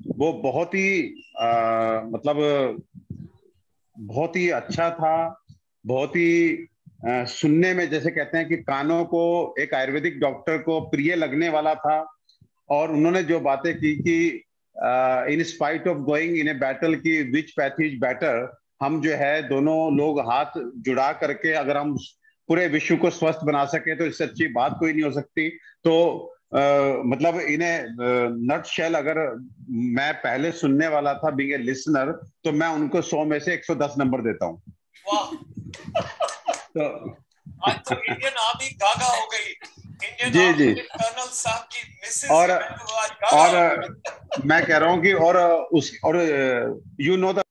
वो बहुत ही मतलब बहुत ही अच्छा था, बहुत ही सुनने में जैसे कहते हैं कि कानों को एक आयुर्वेदिक डॉक्टर को प्रिय लगने वाला था। और उन्होंने जो बातें की कि in spite of going in a battle की विच पैथ इज बेटर, हम जो है दोनों लोग हाथ जुड़ा करके अगर हम पूरे विश्व को स्वस्थ बना सके तो इससे अच्छी बात कोई नहीं हो सकती। तो मतलब इन्हें नट शेल अगर मैं पहले सुनने वाला था बीइंग ए लिसनर, तो मैं उनको 100 में से 110 नंबर देता हूँ। तो आज तो इंडियन आर्मी गागा हो गई, इंडियन जी आर्मी जी, के कर्नल साहब की मिसेस और मैं कह रहा हूँ कि और यू नो द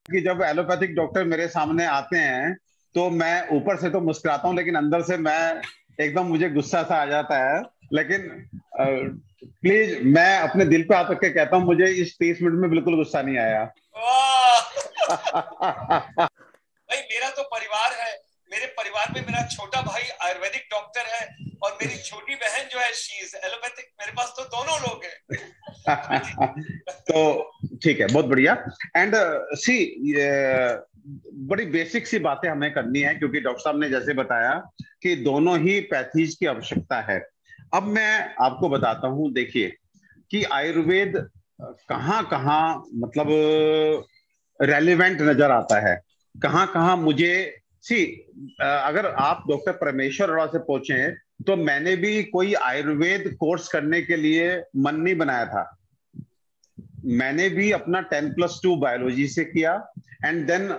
कि जब एलोपैथिक डॉक्टर मेरे सामने आते हैं तो मैं ऊपर से तो मुस्कुराता हूँ, लेकिन अंदर से मैं एकदम मुझे गुस्सा सा आ जाता है। लेकिन प्लीज मैं अपने दिल पे हाथ रख के कहता हूँ, मुझे इस 30 मिनट में बिल्कुल गुस्सा नहीं आया। भाई मेरा तो परिवार है, मेरे परिवार में मेरा छोटा भाई आयुर्वेदिक डॉक्टर है और मेरी छोटी बहन जो है शी इज एलोपैथिक। मेरे पास तो दोनों लोग हैं। तो ठीक है, बहुत बढ़िया। एंड सी बड़ी बेसिक सी बातें हमें करनी है, क्योंकि डॉक्टर साहब ने जैसे बताया कि दोनों ही पैथीज की आवश्यकता है। अब मैं आपको बताता हूं, देखिए कि आयुर्वेद कहाँ कहाँ मतलब रेलिवेंट नजर आता है, कहाँ कहाँ मुझे सी अगर आप डॉक्टर परमेश्वर अरोड़ा से पूछें तो मैंने भी कोई आयुर्वेद कोर्स करने के लिए मन नहीं बनाया था। मैंने भी अपना 10+2 बायोलॉजी से किया, एंड देन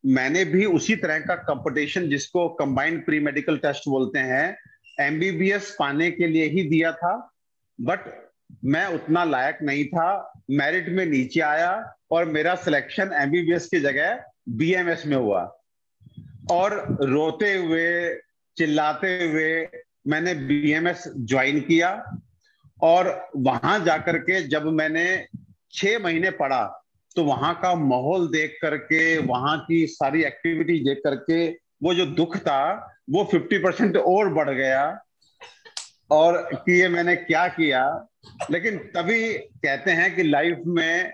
मैंने भी उसी तरह का कंपटीशन जिसको कंबाइंड प्री मेडिकल टेस्ट बोलते हैं एमबीबीएस पाने के लिए ही दिया था। बट मैं उतना लायक नहीं था, मेरिट में नीचे आया और मेरा सिलेक्शन एमबीबीएस की जगह बीएमएस में हुआ। और रोते हुए चिल्लाते हुए मैंने बीएमएस ज्वाइन किया, और वहां जाकर के जब मैंने 6 महीने पढ़ा तो वहां का माहौल देख करके, वहां की सारी एक्टिविटी देख करके वो जो दुख था वो 50% और बढ़ गया, और कि ये मैंने क्या किया। लेकिन तभी कहते हैं कि लाइफ में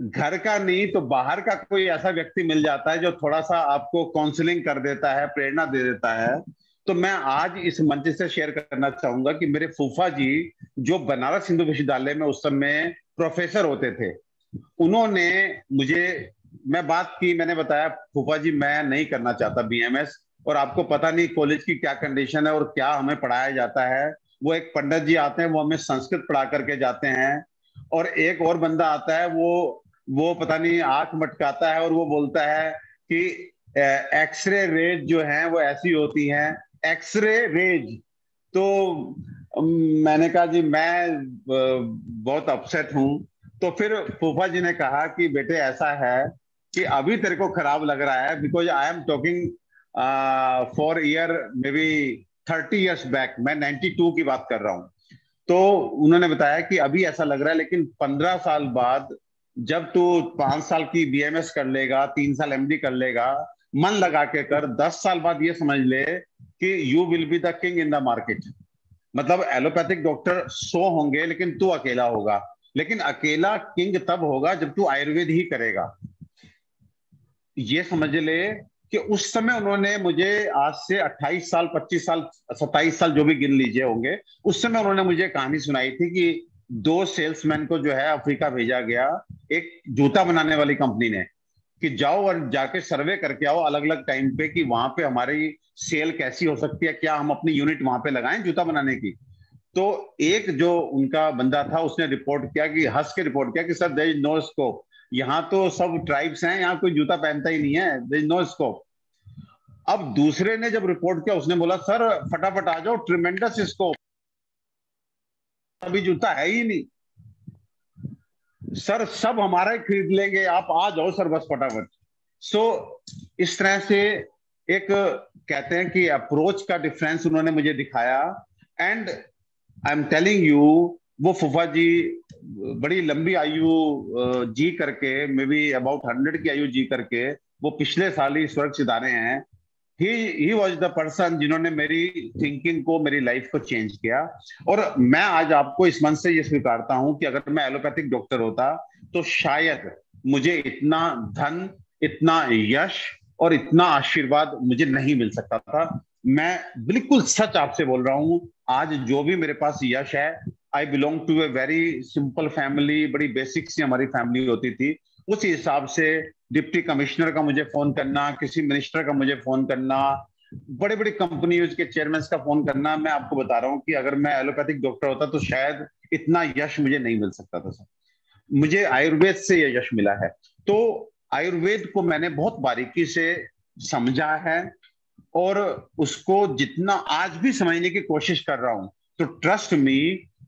घर का नहीं तो बाहर का कोई ऐसा व्यक्ति मिल जाता है जो थोड़ा सा आपको काउंसलिंग कर देता है, प्रेरणा दे देता है। तो मैं आज इस मंच से शेयर करना चाहूंगा कि मेरे फूफा जी जो बनारस हिंदू विश्वविद्यालय में उस समय प्रोफेसर होते थे, उन्होंने मुझे मैं बात की, मैंने बताया फूफा जी मैं नहीं करना चाहता बीएमएस, और आपको पता नहीं कॉलेज की क्या कंडीशन है और क्या हमें पढ़ाया जाता है। वो एक पंडित जी आते हैं, वो हमें संस्कृत पढ़ा करके जाते हैं, और एक और बंदा आता है वो पता नहीं आंख मटकाता है और वो बोलता है कि एक्सरे रेज जो हैं वो ऐसी होती हैं, एक्सरे रेज। तो मैंने कहा जी मैं बहुत अपसेट हूं। तो फिर फूफा जी ने कहा कि बेटे ऐसा है कि अभी तेरे को खराब लग रहा है, because I am talking for year may be 30 years back, मैं 92 की बात कर रहा हूं। तो उन्होंने बताया कि अभी ऐसा लग रहा है, लेकिन 15 साल बाद जब तू 5 साल की बीएमएस कर लेगा, 3 साल एमडी कर लेगा, मन लगा के कर, 10 साल बाद ये समझ ले कि you will be the king in the market. मतलब एलोपैथिक डॉक्टर 100 होंगे लेकिन तू अकेला होगा, लेकिन अकेला किंग तब होगा जब तू आयुर्वेद ही करेगा। ये समझ ले कि उस समय उन्होंने मुझे, आज से 28 साल 25 साल 27 साल जो भी गिन लीजिए होंगे, उस समय उन्होंने मुझे कहानी सुनाई थी कि 2 सेल्समैन को जो है अफ्रीका भेजा गया एक जूता बनाने वाली कंपनी ने, कि जाओ और जाके सर्वे करके आओ अलग अलग टाइम पे कि वहां पे हमारी सेल कैसी हो सकती है, क्या हम अपनी यूनिट वहां पे लगाएं जूता बनाने की। तो एक जो उनका बंदा था उसने रिपोर्ट किया, कि हंस के रिपोर्ट किया कि sir there is no scope, यहाँ तो सब ट्राइब्स हैं, यहाँ कोई जूता पहनता ही नहीं है, देयर इज नो स्कोप। अब दूसरे ने जब रिपोर्ट किया उसने बोला सर फटाफट आ जाओ, ट्रिमेंडस स्कोप, अभी जूता है ही नहीं सर, सब हमारा ही खरीद लेंगे, आप आ जाओ सर बस फटाफट। सो इस तरह से एक कहते हैं कि अप्रोच का डिफरेंस उन्होंने मुझे दिखाया। And I am telling you, वो फूफा जी बड़ी लंबी आयु जी करके, मे बी अबाउट 100 की आयु जी करके वो पिछले साल ही स्वर्ग सिधारे हैं। ही वॉज द पर्सन जिन्होंने मेरी थिंकिंग को, मेरी लाइफ को चेंज किया। और मैं आज आपको इस मन से ये स्वीकारता हूं कि अगर मैं एलोपैथिक डॉक्टर होता तो शायद मुझे इतना धन, इतना यश और इतना आशीर्वाद मुझे नहीं मिल सकता था। मैं बिल्कुल सच आपसे बोल रहा हूं, आज जो भी मेरे पास यश है, I belong to a very simple family, बड़ी बेसिक सी हमारी फैमिली होती थी। उस हिसाब से डिप्टी कमिश्नर का मुझे फोन करना, किसी मिनिस्टर का मुझे फोन करना, बड़े बड़ी कंपनियों के चेयरमैन का फोन करना, मैं आपको बता रहा हूं कि अगर मैं एलोपैथिक डॉक्टर होता तो शायद इतना यश मुझे नहीं मिल सकता था सर। मुझे आयुर्वेद से यह यश मिला है। तो आयुर्वेद को मैंने बहुत बारीकी से समझा है और उसको जितना आज भी समझने की कोशिश कर रहा हूं, तो ट्रस्ट मी,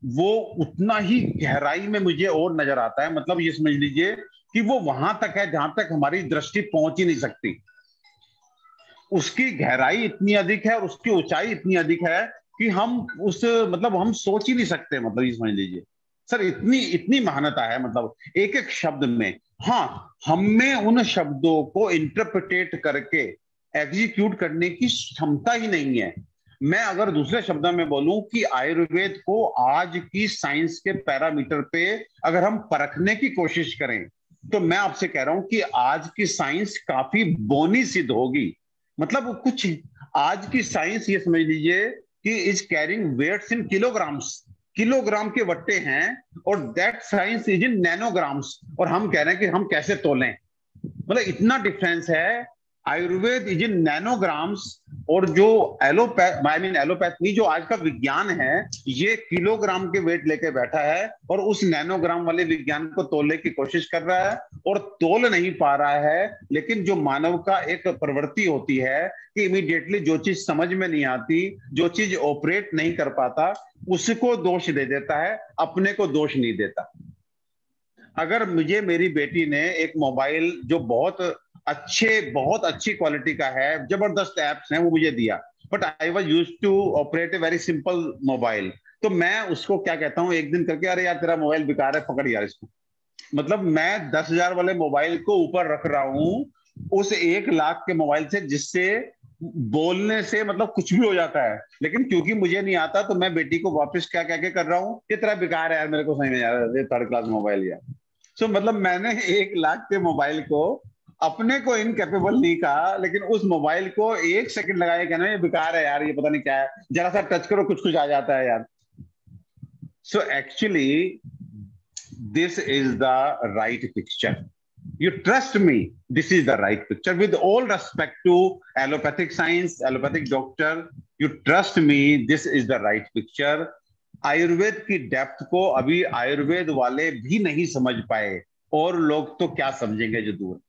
वो उतना ही गहराई में मुझे और नजर आता है। मतलब ये समझ लीजिए कि वो वहां तक है जहां तक हमारी दृष्टि पहुंच ही नहीं सकती। उसकी गहराई इतनी अधिक है और उसकी ऊंचाई इतनी अधिक है कि हम उस, मतलब हम सोच ही नहीं सकते। मतलब ये समझ लीजिए सर, इतनी इतनी महानता है, मतलब एक एक शब्द में। हाँ, हमें उन शब्दों को इंटरप्रिटेट करके एग्जीक्यूट करने की क्षमता ही नहीं है। मैं अगर दूसरे शब्दों में बोलूं कि आयुर्वेद को आज की साइंस के पैरामीटर पे अगर हम परखने की कोशिश करें, तो मैं आपसे कह रहा हूं कि आज की साइंस काफी बोनी सिद्ध होगी। मतलब कुछ, आज की साइंस ये समझ लीजिए कि is carrying weights in kilograms, kilogram के वट्टे हैं, और that science is in nanograms, और हम कह रहे हैं कि हम कैसे तोलें। मतलब इतना डिफरेंस है। आयुर्वेद इज इन नैनोग्राम्स, और जो एलोपैथ, आई मीन एलोपैथ नहीं, जो आज का विज्ञान है, ये किलोग्राम के वेट लेके बैठा है और उस नैनोग्राम वाले विज्ञान को तोलने की कोशिश कर रहा है और तोल नहीं पा रहा है। लेकिन जो मानव का एक प्रवृत्ति होती है कि इमीडिएटली जो चीज समझ में नहीं आती, जो चीज ऑपरेट नहीं कर पाता, उसको दोष दे देता है, अपने को दोष नहीं देता। अगर मुझे मेरी बेटी ने एक मोबाइल जो बहुत अच्छी क्वालिटी का है, जबरदस्त एप्स हैं, वो मुझे दिया, but I was used to operate a very simple mobile, तो मैं उसको क्या कहता हूँ एक दिन करके, अरे यार तेरा मोबाइल बेकार है, पकड़ यार इसको। मतलब मैं 10,000 वाले मोबाइल को ऊपर रख रहा हूँ उस 1 लाख के मोबाइल से, जिससे बोलने से मतलब कुछ भी हो जाता है। लेकिन क्योंकि मुझे नहीं आता, तो मैं बेटी को वापस क्या कह के कर रहा हूँ, ये तेरा बेकार है यार, मेरे को समझ नहीं आ रहा, ये 3rd क्लास मोबाइल यार। सो मतलब मैंने 1 लाख के मोबाइल को अपने को इनकेपेबल नहीं कहा, लेकिन उस मोबाइल को 1 सेकंड लगाए कहना ये बेकार है यार, ये पता नहीं क्या है, जरा सा टच करो कुछ कुछ आ जाता है यार। So actually this is the right picture. You trust me, this is the right picture. With all respect to allopathic science, allopathic doctor, you trust me, this is the right picture. Ayurveda की depth को अभी आयुर्वेद वाले भी नहीं समझ पाए, और लोग तो क्या समझेंगे जो दूर।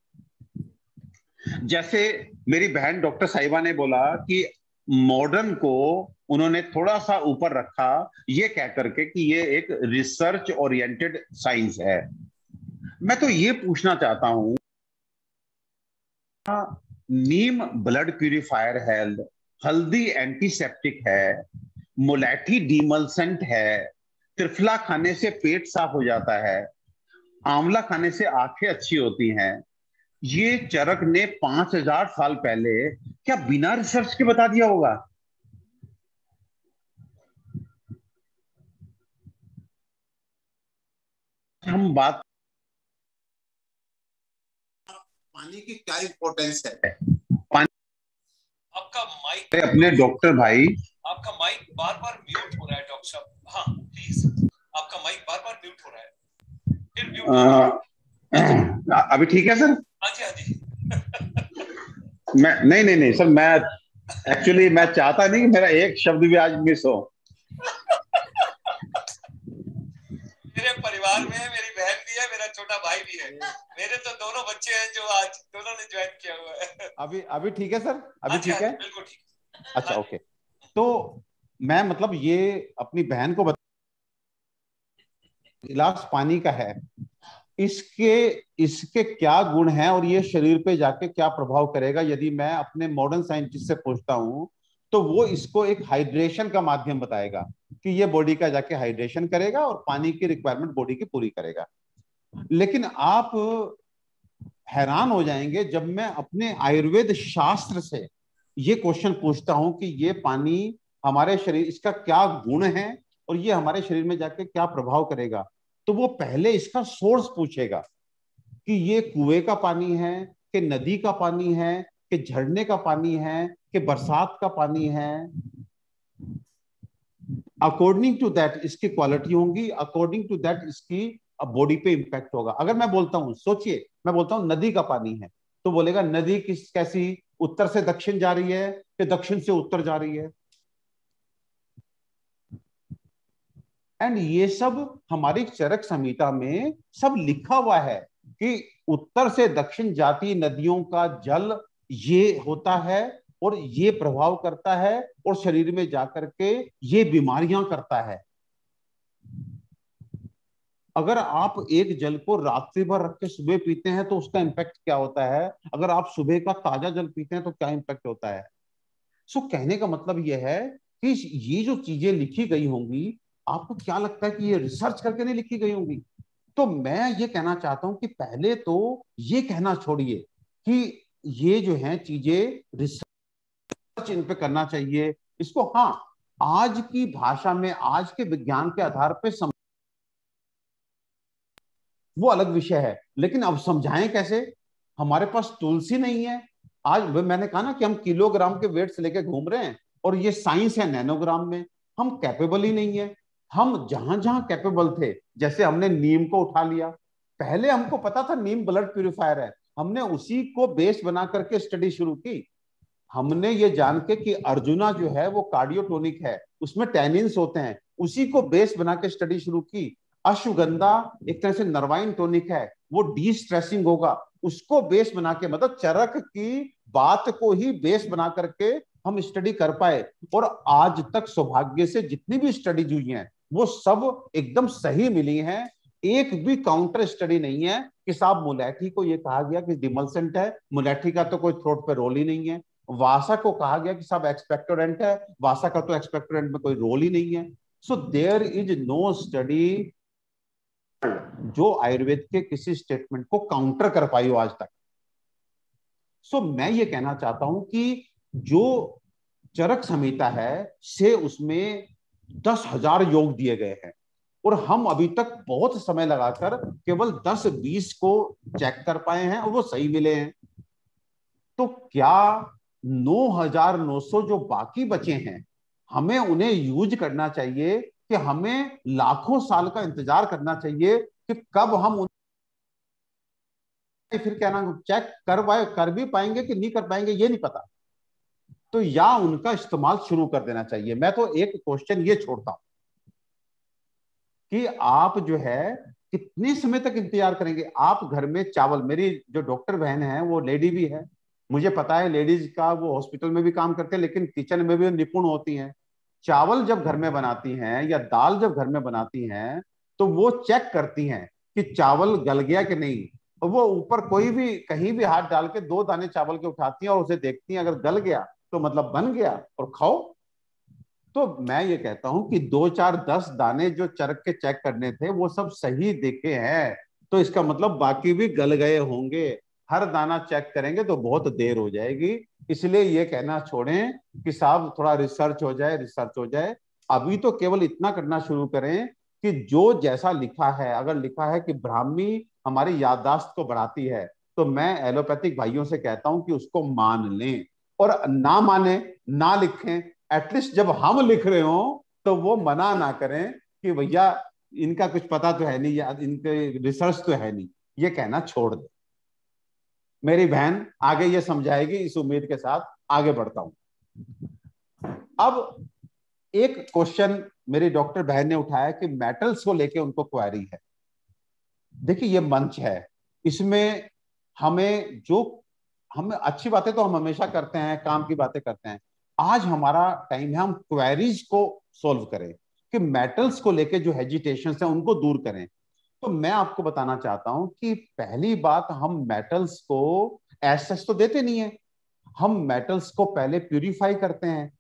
जैसे मेरी बहन डॉक्टर साहिबा ने बोला कि मॉडर्न को उन्होंने थोड़ा सा ऊपर रखा, ये कह करके कि ये एक रिसर्च ओरिएंटेड साइंस है। मैं तो ये पूछना चाहता हूं, नीम ब्लड प्यूरिफायर है, हल्दी एंटीसेप्टिक है, मुलेठी डीमल्सेंट है, त्रिफला खाने से पेट साफ हो जाता है, आंवला खाने से आंखें अच्छी होती हैं, ये चरक ने 5000 साल पहले क्या बिना रिसर्च के बता दिया होगा? हम बात, पानी की क्या इंपॉर्टेंस है, पानी। आपका माइक, अपने डॉक्टर भाई, आपका माइक बार बार म्यूट हो रहा है डॉक्टर साहब। हाँ प्लीज, आपका माइक बार बार म्यूट हो रहा है, फिर म्यूट। अभी ठीक है सर? हाँ जी, हाँ जी। मैं नहीं सर, मैं एक्चुअली मैं चाहता नहीं कि मेरा एक शब्द भी आज मिस हो। मेरे परिवार में मेरी बहन भी है, मेरा छोटा भाई भी है, मेरे तो दोनों बच्चे हैं जो आज दोनों ने ज्वाइन किया हुआ है। अभी ठीक है सर? अभी ठीक है? बिल्कुल ठीक। अच्छा, ओके। तो मैं मतलब ये अपनी बहन को गिलास पानी का है, इसके क्या गुण हैं और ये शरीर पे जाके क्या प्रभाव करेगा, यदि मैं अपने मॉडर्न साइंटिस्ट से पूछता हूं तो वो इसको एक हाइड्रेशन का माध्यम बताएगा कि ये बॉडी का जाके हाइड्रेशन करेगा और पानी की रिक्वायरमेंट बॉडी की पूरी करेगा। लेकिन आप हैरान हो जाएंगे जब मैं अपने आयुर्वेद शास्त्र से ये क्वेश्चन पूछता हूं कि ये पानी हमारे शरीर, इसका क्या गुण है और ये हमारे शरीर में जाके क्या प्रभाव करेगा, तो वो पहले इसका सोर्स पूछेगा कि ये कुएं का पानी है कि नदी का पानी है कि झरने का पानी है कि बरसात का पानी है। अकॉर्डिंग टू दैट इसकी क्वालिटी होंगी, अकॉर्डिंग टू दैट इसकी बॉडी पे इंपैक्ट होगा। अगर मैं बोलता हूं, सोचिए मैं बोलता हूं नदी का पानी है, तो बोलेगा नदी किस कैसी, उत्तर से दक्षिण जा रही है कि दक्षिण से उत्तर जा रही है। एंड ये सब हमारी चरक संहिता में सब लिखा हुआ है कि उत्तर से दक्षिण जाती नदियों का जल ये होता है और ये प्रभाव करता है और शरीर में जाकर के ये बीमारियां करता है। अगर आप एक जल को रात्रि भर रख के सुबह पीते हैं तो उसका इंपैक्ट क्या होता है, अगर आप सुबह का ताजा जल पीते हैं तो क्या इंपैक्ट होता है। सो कहने का मतलब यह है कि ये जो चीजें लिखी गई होंगी, आपको क्या लगता है कि ये रिसर्च करके नहीं लिखी गई होंगी? तो मैं ये कहना चाहता हूं कि पहले तो ये कहना छोड़िए कि ये जो है चीजें रिसर्च इन पे करना चाहिए इसको। हाँ, आज की भाषा में आज के विज्ञान के आधार पे वो अलग विषय है, लेकिन अब समझाएं कैसे? हमारे पास टूल्स ही नहीं है। आज मैंने कहा ना कि हम किलोग्राम के वेट से लेके घूम रहे हैं और ये साइंस है नैनोग्राम में, हम कैपेबल ही नहीं है। हम जहां जहां कैपेबल थे, जैसे हमने नीम को उठा लिया, पहले हमको पता था नीम ब्लड प्यूरिफायर है, हमने उसी को बेस बना करके स्टडी शुरू की। हमने ये जान के कि अर्जुना जो है वो कार्डियोटोनिक है, उसमें टैनिन्स होते हैं, उसी को बेस बना के स्टडी शुरू की। अश्वगंधा एक तरह से नर्वाइन टोनिक है, वो डी स्ट्रेसिंग होगा, उसको बेस बना के, मतलब चरक की बात को ही बेस बना करके हम स्टडी कर पाए। और आज तक सौभाग्य से जितनी भी स्टडीज हुई हैं वो सब एकदम सही मिली हैं। एक भी काउंटर स्टडी नहीं है कि साहब मुलेठी को ये कहा गया कि डिमल्सेंट है, मुलेठी का तो कोई थ्रोट पे रोल ही नहीं है। वासा को कहा गया कि साहब एक्सपेक्टोरेंट है, वासा का तो एक्सपेक्टोरेंट में कोई रोल ही नहीं है। So there is no study जो आयुर्वेद के किसी स्टेटमेंट को काउंटर कर पाई हो आज तक। सो मैं ये कहना चाहता हूं कि जो चरक संहिता है से उसमें 10,000 योग दिए गए हैं और हम अभी तक बहुत समय लगाकर केवल 10-20 को चेक कर पाए हैं और वो सही मिले हैं। तो क्या 9,900 जो बाकी बचे हैं, हमें उन्हें यूज करना चाहिए कि हमें लाखों साल का इंतजार करना चाहिए कि कब हम फिर क्या नाम चेक कर भी पाएंगे कि नहीं कर पाएंगे ये नहीं पता, तो या उनका इस्तेमाल शुरू कर देना चाहिए। मैं तो एक क्वेश्चन ये छोड़ता हूं कि आप जो है कितने समय तक इंतजार करेंगे? आप घर में चावल, मेरी जो डॉक्टर बहन है वो लेडी भी है, मुझे पता है लेडीज का वो हॉस्पिटल में भी काम करते हैं लेकिन किचन में भी निपुण होती हैं। चावल जब घर में बनाती हैं या दाल जब घर में बनाती हैं तो वो चेक करती हैं कि चावल गल गया कि नहीं, और वो ऊपर कोई भी कहीं भी हाथ डाल के 2 दाने चावल के उठाती हैं और उसे देखती हैं, अगर गल गया तो मतलब बन गया और खाओ। तो मैं ये कहता हूं कि 2, 4, 10 दाने जो चरक के चेक करने थे वो सब सही दिखे हैं, तो इसका मतलब बाकी भी गल गए होंगे। हर दाना चेक करेंगे तो बहुत देर हो जाएगी। इसलिए ये कहना छोड़ें कि साहब थोड़ा रिसर्च हो जाए, रिसर्च हो जाए। अभी तो केवल इतना करना शुरू करें कि जो जैसा लिखा है, अगर लिखा है कि ब्राह्मी हमारी याददाश्त को बढ़ाती है, तो मैं एलोपैथिक भाइयों से कहता हूं कि उसको मान लें, और ना माने ना लिखें, एटलीस्ट जब हम लिख रहे हो तो वो मना ना करें कि भैया इनका कुछ पता तो है नहीं या इनके रिसर्च तो है नहीं, ये कहना छोड़ दे। मेरी बहन आगे ये समझाएगी, इस उम्मीद के साथ आगे बढ़ता हूं। अब एक क्वेश्चन मेरी डॉक्टर बहन ने उठाया कि मेटल्स को लेके उनको क्वेरी है। देखिए ये मंच है, इसमें हमें अच्छी बातें तो हम हमेशा करते हैं, काम की बातें करते हैं। आज हमारा टाइम है हम क्वेरीज को सॉल्व करें कि मेटल्स को लेके जो हेजिटेशन है उनको दूर करें। तो मैं आपको बताना चाहता हूं कि पहली बात, हम मेटल्स को एज सच तो देते नहीं है, हम मेटल्स को पहले प्यूरिफाई करते हैं।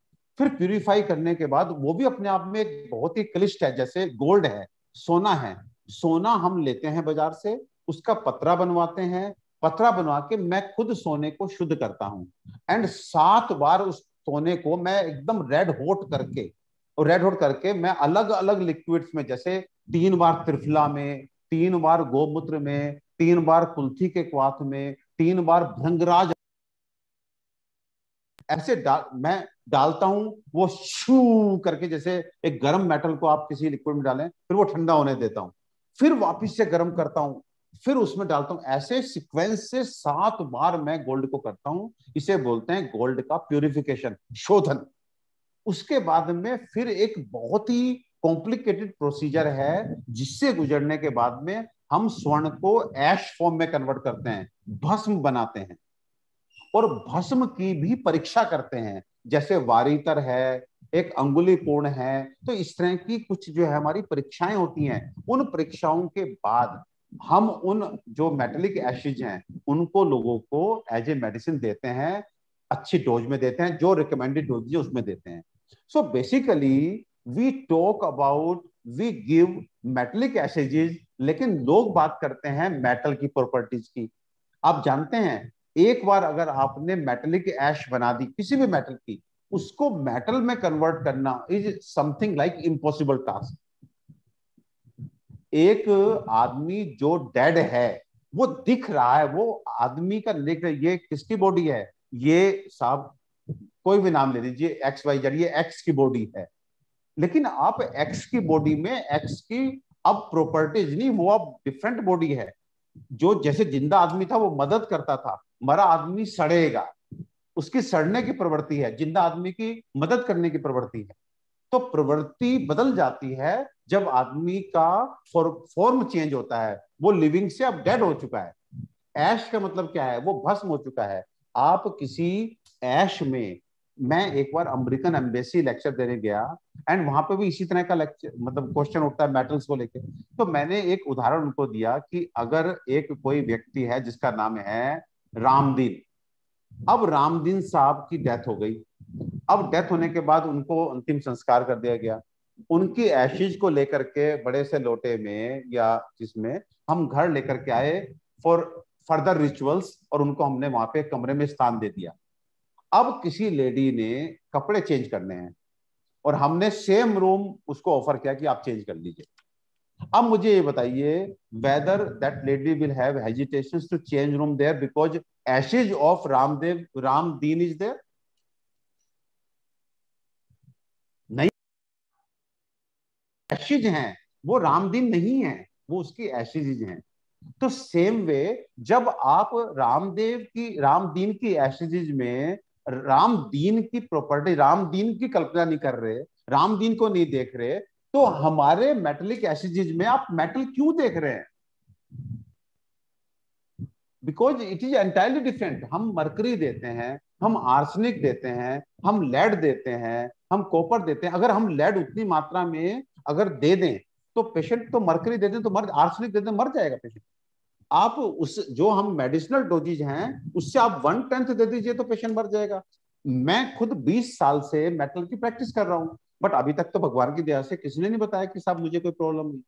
फिर प्यूरिफाई करने के बाद वो भी अपने आप में एक बहुत ही क्लिष्ट है, जैसे गोल्ड है, सोना है। सोना हम लेते हैं बाजार से, उसका पतरा बनवाते हैं, पतरा बनवा के मैं खुद सोने को शुद्ध करता हूं, एंड 7 बार उस सोने को मैं एकदम रेड हॉट करके मैं अलग अलग लिक्विड्स में, जैसे 3 बार त्रिफला में, 3 बार गोमूत्र में, 3 बार कुल्थी के क्वाथ में, 3 बार भृंगराज, ऐसे मैं डालता हूं। वो शू करके, जैसे एक गर्म मेटल को आप किसी लिक्विड में डालें, फिर वो ठंडा होने देता हूं, फिर वापस से गर्म करता हूं, फिर उसमें डालता हूं। ऐसे सीक्वेंस से 7 बार मैं गोल्ड को करता हूं। इसे बोलते हैं गोल्ड का प्यूरिफिकेशन, शोधन। उसके बाद में फिर एक बहुत ही कॉम्प्लिकेटेड प्रोसीजर है, जिससे गुजरने के बाद में हम स्वर्ण को ऐश फॉर्म में कन्वर्ट करते हैं, भस्म बनाते हैं, और भस्म की भी परीक्षा करते हैं। जैसे वारीतर है, एक अंगुली पूर्ण है, तो इस तरह की कुछ जो है हमारी परीक्षाएं होती हैं। उन परीक्षाओं के बाद हम उन जो मेटेलिक एसिड हैं उनको लोगों को एज ए मेडिसिन देते हैं, अच्छी डोज में देते हैं, जो रिकमेंडेड डोज है उसमें देते हैं। So basically we talk about, we give metallic acid, लेकिन लोग बात करते हैं मेटल की प्रॉपर्टीज की। आप जानते हैं, एक बार अगर आपने मेटेलिक ऐश बना दी किसी भी मेटल की, उसको मेटल में कन्वर्ट करना is something like impossible task. एक आदमी जो डेड है, वो दिख रहा है, वो आदमी का देख रहे, ये किसकी बॉडी है, ये साहब कोई भी नाम ले लीजिए, एक्स वाई जेड, ये एक्स की बॉडी है। लेकिन आप एक्स की बॉडी में एक्स की अब प्रॉपर्टीज नहीं, वो अब डिफरेंट बॉडी है। जो जैसे जिंदा आदमी था वो मदद करता था, मरा आदमी सड़ेगा, उसकी सड़ने की प्रवृत्ति है, जिंदा आदमी की मदद करने की प्रवृत्ति है। तो प्रवृत्ति बदल जाती है जब आदमी का फॉर्म चेंज होता है, वो लिविंग से अब डेड हो चुका है। ऐश का मतलब क्या है, वो भस्म हो चुका है। आप किसी ऐश में, मैं एक बार अमेरिकन एम्बेसी लेक्चर देने गया, एंड वहां पे भी इसी तरह का लेक्चर, मतलब क्वेश्चन उठता है मेटल्स को लेके। तो मैंने एक उदाहरण उनको दिया कि अगर एक कोई व्यक्ति है जिसका नाम है रामदीन, अब रामदीन साहब की डेथ हो गई। अब डेथ होने के बाद उनको अंतिम संस्कार कर दिया गया। उनकी एशिज को लेकर के बड़े से लोटे में या जिसमें हम घर लेकर के आए फॉर फर्दर रिचुअल्स, और उनको हमने वहां पे कमरे में स्थान दे दिया। अब किसी लेडी ने कपड़े चेंज करने हैं, और हमने सेम रूम उसको ऑफर किया कि आप चेंज कर लीजिए। अब मुझे ये बताइए, whether that lady will have hesitations to change room there because ashes of Ramdeen is there? नहीं, एशेज हैं, वो रामदीन नहीं है, वो उसकी एशेज हैं। तो सेम वे, जब आप रामदीन की एशेज में रामदीन की प्रॉपर्टी, रामदीन की कल्पना नहीं कर रहे, रामदीन को नहीं देख रहे, तो हमारे मेटलिक एसिड में आप मेटल क्यों देख रहे हैं? Because it is entirely different. हम मरकरी देते हैं, हम आर्सेनिक देते हैं, हम लेड देते हैं, हम कॉपर देते हैं। अगर हम लेड उतनी मात्रा में अगर दे दें तो पेशेंट, तो मरकरी दे दें तो मर, आर्सेनिक दे दें मर जाएगा पेशेंट। आप उस जो हम मेडिसिनल डोजेज हैं उससे आप 1/10 दे दीजिए तो पेशेंट मर जाएगा। मैं खुद 20 साल से मेटल की प्रैक्टिस कर रहा हूं, बट अभी तक तो भगवान की दया से किसी ने नहीं बताया कि साहब मुझे कोई प्रॉब्लम नहीं।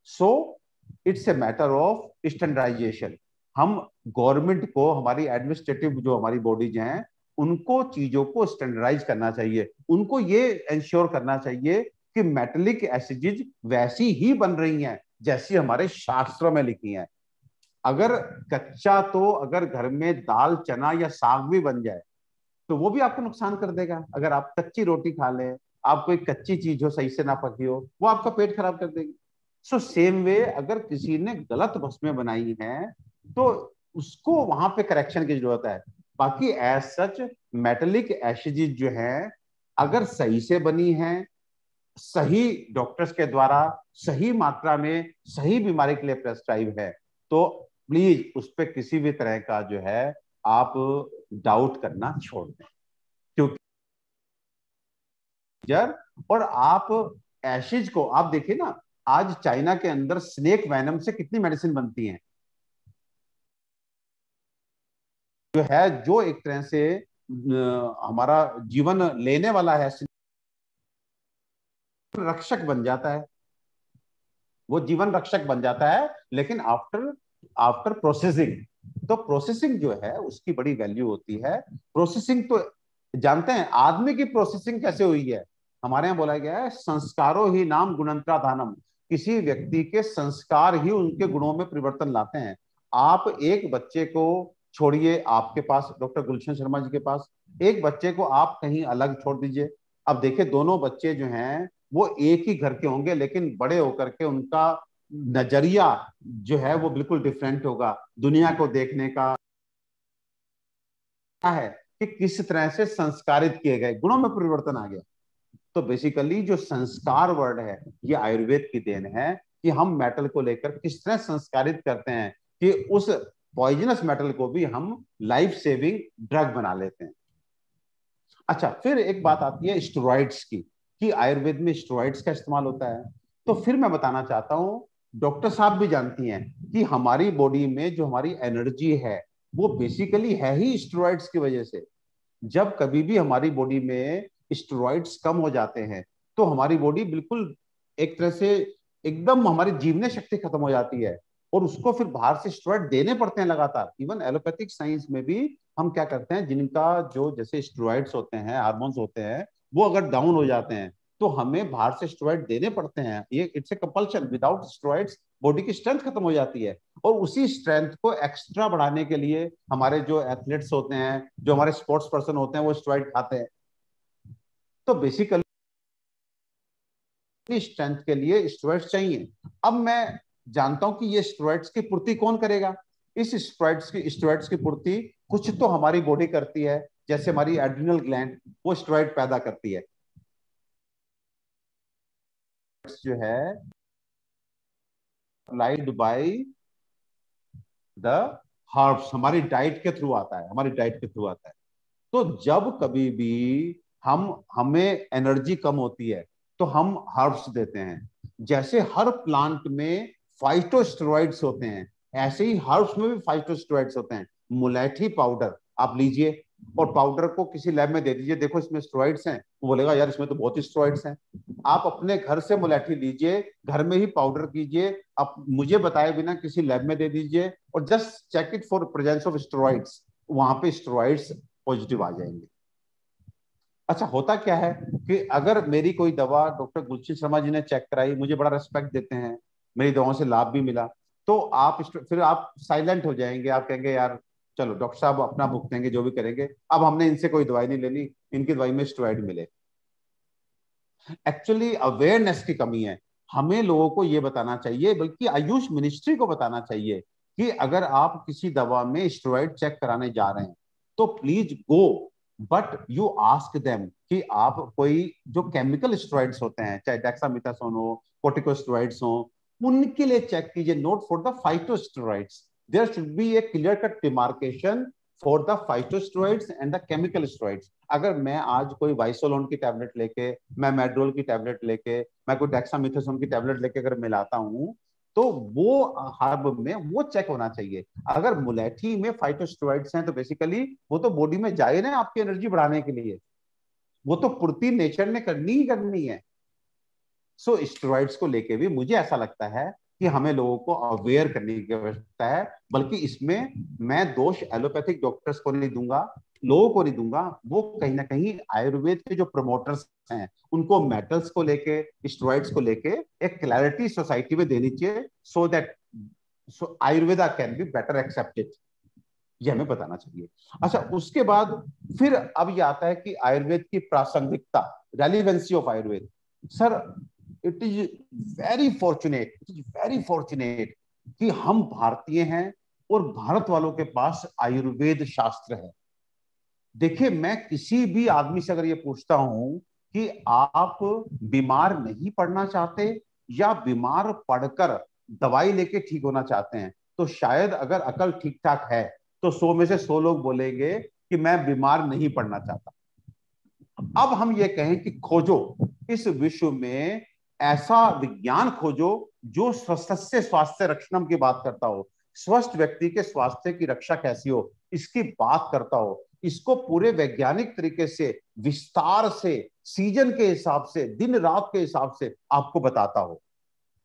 So it's a matter of standardisation. हम गवर्नमेंट को, हमारी एडमिनिस्ट्रेटिव जो हमारी बॉडीज हैं, उनको चीजों को स्टैंडर्डाइज करना चाहिए। उनको ये इंश्योर करना चाहिए कि मेटलिक एसिड्स वैसी ही बन रही हैं जैसी हमारे शास्त्रों में लिखी हैं। अगर कच्चा, तो अगर घर में दाल चना या साग भी बन जाए तो वो भी आपको नुकसान कर देगा। अगर आप कच्ची रोटी खा लें, आप कोई कच्ची चीज हो सही से ना पकी हो, वो आपका पेट खराब कर देगी। सो सेम वे, अगर किसी ने गलत भस्में बनाई हैं तो उसको वहां पे करेक्शन की जरूरत है। बाकी एज सच मेटेलिक एसिड जो है, अगर सही से बनी है, सही डॉक्टर्स के द्वारा सही मात्रा में सही बीमारी के लिए प्रेस्क्राइब है, तो प्लीज उस पर किसी भी तरह का जो है आप डाउट करना छोड़ दें। क्योंकि और आप एशिज को आप देखिए ना, आज चाइना के अंदर स्नेक वैनम से कितनी मेडिसिन बनती हैं, जो है, जो एक तरह से हमारा जीवन लेने वाला है। रक्षक बन जाता है, वो जीवन रक्षक बन जाता है, लेकिन आफ्टर आफ्टर प्रोसेसिंग। तो प्रोसेसिंग जो है उसकी बड़ी वैल्यू होती है। प्रोसेसिंग तो जानते हैं आदमी की प्रोसेसिंग कैसे हुई है, हमारे यहाँ बोला गया है संस्कारों ही नाम गुणंतराधानम, किसी व्यक्ति के संस्कार ही उनके गुणों में परिवर्तन लाते हैं। आप एक बच्चे को छोड़िए आपके पास, डॉक्टर गुलशन शर्मा जी के पास, एक बच्चे को आप कहीं अलग छोड़ दीजिए। अब देखिए दोनों बच्चे जो हैं वो एक ही घर के होंगे, लेकिन बड़े होकर के उनका नजरिया जो है वो बिल्कुल डिफरेंट होगा। दुनिया को देखने का है कि किस तरह से संस्कारित किए गए, गुणों में परिवर्तन आ गया। तो बेसिकली जो संस्कार वर्ड है ये आयुर्वेद की देन है कि हम मेटल को लेकर किस तरह संस्कारित करते हैं कि उस पॉइजनस मेटल को भी हम लाइफ सेविंग ड्रग बना लेते हैं। अच्छा, फिर एक बात आती है स्टेरॉइड्स की, कि आयुर्वेद में स्टेरॉइड्स का इस्तेमाल होता है। तो फिर मैं बताना चाहता हूं, डॉक्टर साहब भी जानती हैं कि हमारी बॉडी में जो हमारी एनर्जी है वो बेसिकली है ही स्टेरॉइड्स की वजह से। जब कभी भी हमारी बॉडी में स्टेरॉइड्स कम हो जाते हैं तो हमारी बॉडी बिल्कुल एक तरह से एकदम हमारी जीवने शक्ति खत्म हो जाती है, और उसको फिर बाहर से स्टेरॉइड देने पड़ते हैं लगातार। इवन एलोपैथिक साइंस में भी हम क्या करते हैं, जिनका जो जैसे स्टेरॉइड्स होते हैं, हार्मोन्स होते हैं, वो अगर डाउन हो जाते हैं तो हमें बाहर से स्टेरॉइड देने पड़ते हैं। ये it's a compulsion, without steroids body की स्ट्रेंथ खत्म हो जाती है। और उसी स्ट्रेंथ को एक्स्ट्रा बढ़ाने के लिए हमारे जो एथलीट्स होते हैं, जो हमारे स्पोर्ट्स पर्सन होते हैं, वो स्टेरॉइड खाते हैं। तो बेसिकली स्ट्रेंथ के लिए स्टेरॉइड्स चाहिए। अब मैं जानता हूं कि ये स्टेरॉइड्स की पूर्ति कौन करेगा। इस स्टेरॉइड्स की पूर्ति कुछ तो हमारी बॉडी करती है, जैसे हमारी एड्रिनल ग्लैंड वो स्टेरॉइड पैदा करती है। जो है अप्लाइड बाय द हर्ब्स, हमारी डाइट के थ्रू आता है, हमारी डाइट के थ्रू आता है। तो जब कभी भी हमें एनर्जी कम होती है तो हम हर्ब्स देते हैं। जैसे हर प्लांट में फाइटोस्टेरॉइड्स होते हैं, ऐसे ही हर्ब्स में भी फाइटोस्टेरॉइड्स होते हैं। मुलेठी पाउडर आप लीजिए और पाउडर को किसी लैब में दे दीजिए, देखो इसमें स्टेरॉइड्स हैं, वो बोलेगा यार इसमें तो बहुत ही स्टेरॉइड्स हैं। आप अपने घर से मुलेठी लीजिए, घर में ही पाउडर कीजिए, आप मुझे बताए बिना किसी लैब में दे दीजिए और just check it for presence of steroids, वहां पे स्टेरॉइड्स पॉजिटिव आ जाएंगे। अच्छा, होता क्या है कि अगर मेरी कोई दवा डॉक्टर गुलशन शर्मा जी ने चेक कराई, मुझे बड़ा रिस्पेक्ट देते हैं, मेरी दवाओं से लाभ भी मिला, तो फिर आप साइलेंट हो जाएंगे, आप कहेंगे यार चलो डॉक्टर साहब अपना भुगतेंगे जो भी करेंगे, अब हमने इनसे कोई दवाई नहीं लेनी, इनकी दवाई में स्टेरॉइड मिले। एक्चुअली अवेयरनेस की कमी है। हमें लोगों को ये बताना चाहिए, बल्कि आयुष मिनिस्ट्री को बताना चाहिए कि अगर आप किसी दवा में स्टेरॉइड चेक कराने जा रहे हैं तो please go, but you ask them कि आप कोई जो केमिकल स्टेरॉइड्स होते हैं, चाहे डेक्सामेथासोन हो, कोर्टिकोस्टेरॉइड्स हो, उनके लिए चेक कीजिए, not for the phytosteroids. There should be a clear cut demarcation for the phytosteroids and the chemical steroids. अगर मैं आज कोई वाइसोलोन की टैबलेट लेके, मैं मेड्रोल की टैबलेट लेके, मैं कोई डेक्सामेथासोन की टैबलेट लेके अगर मिलाता हूँ तो वो हर्ब में वो चेक होना चाहिए। अगर मुलेठी में फाइटोस्टेरॉइड्स हैं तो बेसिकली वो तो बॉडी में जाए ना आपकी एनर्जी बढ़ाने के लिए, वो तो पूर्ति नेचर ने करनी ही करनी है। सो स्टेरॉइड्स को लेके भी मुझे ऐसा लगता है कि हमें लोगों को अवेयर करने की आवश्यकता है, बल्कि इसमें मैं दोष एलोपैथिक डॉक्टर्स को नहीं दूंगा, लोगों को नहीं दूंगा, वो कहीं ना कहीं आयुर्वेद के जो प्रमोटर्स हैं उनको मेटल्स को लेके, स्टेरॉइड्स को लेके एक क्लैरिटी सोसाइटी में देनी चाहिए, so that Ayurveda can be better accepted, ये हमें बताना चाहिए। अच्छा, उसके बाद फिर अब ये आता है कि आयुर्वेद की प्रासंगिकता, relevancy of Ayurveda. Sir it is very fortunate कि हम भारतीय हैं और भारत वालों के पास आयुर्वेद शास्त्र है। देखिए, मैं किसी भी आदमी से अगर ये पूछता हूं कि आप बीमार नहीं पड़ना चाहते या बीमार पड़कर दवाई लेके ठीक होना चाहते हैं, तो शायद अगर अकल ठीक ठाक है तो 100 में से 100 लोग बोलेंगे कि मैं बीमार नहीं पड़ना चाहता। अब हम ये कहें कि खोजो इस विश्व में ऐसा विज्ञान खोजो जो स्वस्थ स्वास्थ्य रक्षणम की बात करता हो, स्वस्थ व्यक्ति के स्वास्थ्य की रक्षा कैसी हो इसकी बात करता हो, इसको पूरे वैज्ञानिक तरीके से विस्तार से सीजन के हिसाब से, दिन रात के हिसाब से आपको बताता हो,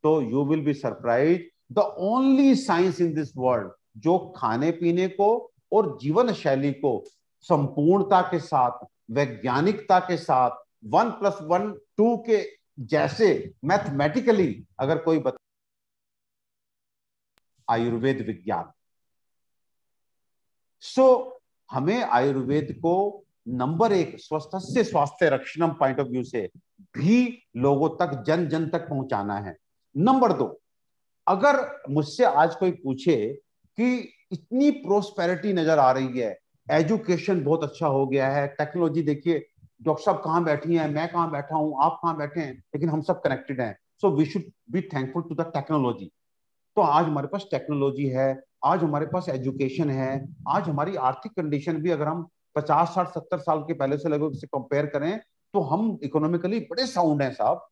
तो you will be surprise. The only science in this world जो खाने पीने को और जीवन शैली को संपूर्णता के साथ, वैज्ञानिकता के साथ, 1+1=2 के जैसे मैथमेटिकली अगर कोई बता, आयुर्वेद विज्ञान। हमें आयुर्वेद को नंबर 1 स्वस्थ से स्वास्थ्य रक्षणम पॉइंट ऑफ व्यू से भी लोगों तक, जन जन तक पहुंचाना है। नंबर 2, अगर मुझसे आज कोई पूछे कि इतनी प्रोस्पेरिटी नजर आ रही है, एजुकेशन बहुत अच्छा हो गया है, टेक्नोलॉजी देखिए, डॉक्टर साहब कहाँ बैठी हैं, मैं कहाँ बैठा हूं, आप कहाँ बैठे हैं, लेकिन हम सब कनेक्टेड हैं, so we should be thankful to the technology. तो आज हमारे पास टेक्नोलॉजी है, आज हमारे पास एजुकेशन है, आज हमारी आर्थिक कंडीशन भी अगर हम 50, 60, 70 साल के पहले से लगभग से कंपेयर करें तो हम इकोनॉमिकली बड़े साउंड हैं साहब।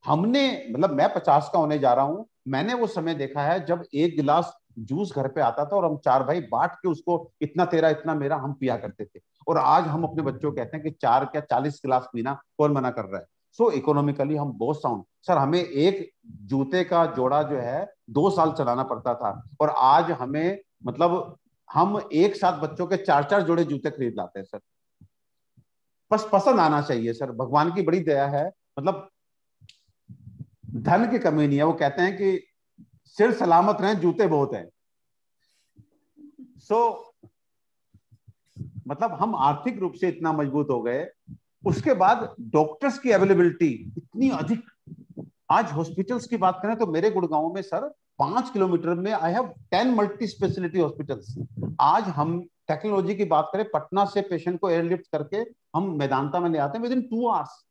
हमने, मतलब मैं 50 का होने जा रहा हूं, मैंने वो समय देखा है जब एक गिलास जूस घर पे आता था और हम 4 भाई बांट के उसको इतना तेरा इतना मेरा हम पिया करते थे। और आज हम अपने बच्चों को कहते हैं कि 4 क्या 40 गिलास पीना, कौन मना कर रहा है। सो इकोनॉमिकली हम बहुत साउंड। सर हमें एक जूते का जोड़ा जो है 2 साल चलाना पड़ता था, और आज हमें, मतलब हम एक साथ बच्चों के 4-4 जोड़े जूते खरीद लाते हैं सर। बस पसंद आना चाहिए सर, भगवान की बड़ी दया है, मतलब धन की कमी नहीं है। वो कहते हैं कि सिर सलामत रहे, जूते बहुत हैं। मतलब हम आर्थिक रूप से इतना मजबूत हो गए, उसके बाद डॉक्टर्स की अवेलेबिलिटी इतनी अधिक। आज हॉस्पिटल्स की बात करें तो मेरे गुड़गांव में सर 5 किलोमीटर में I have 10 multi speciality hospitals. आज हम टेक्नोलॉजी की बात करें, पटना से पेशेंट को एयरलिफ्ट करके हम मेदांता में ले आते हैं विद इन 2 आवर्स।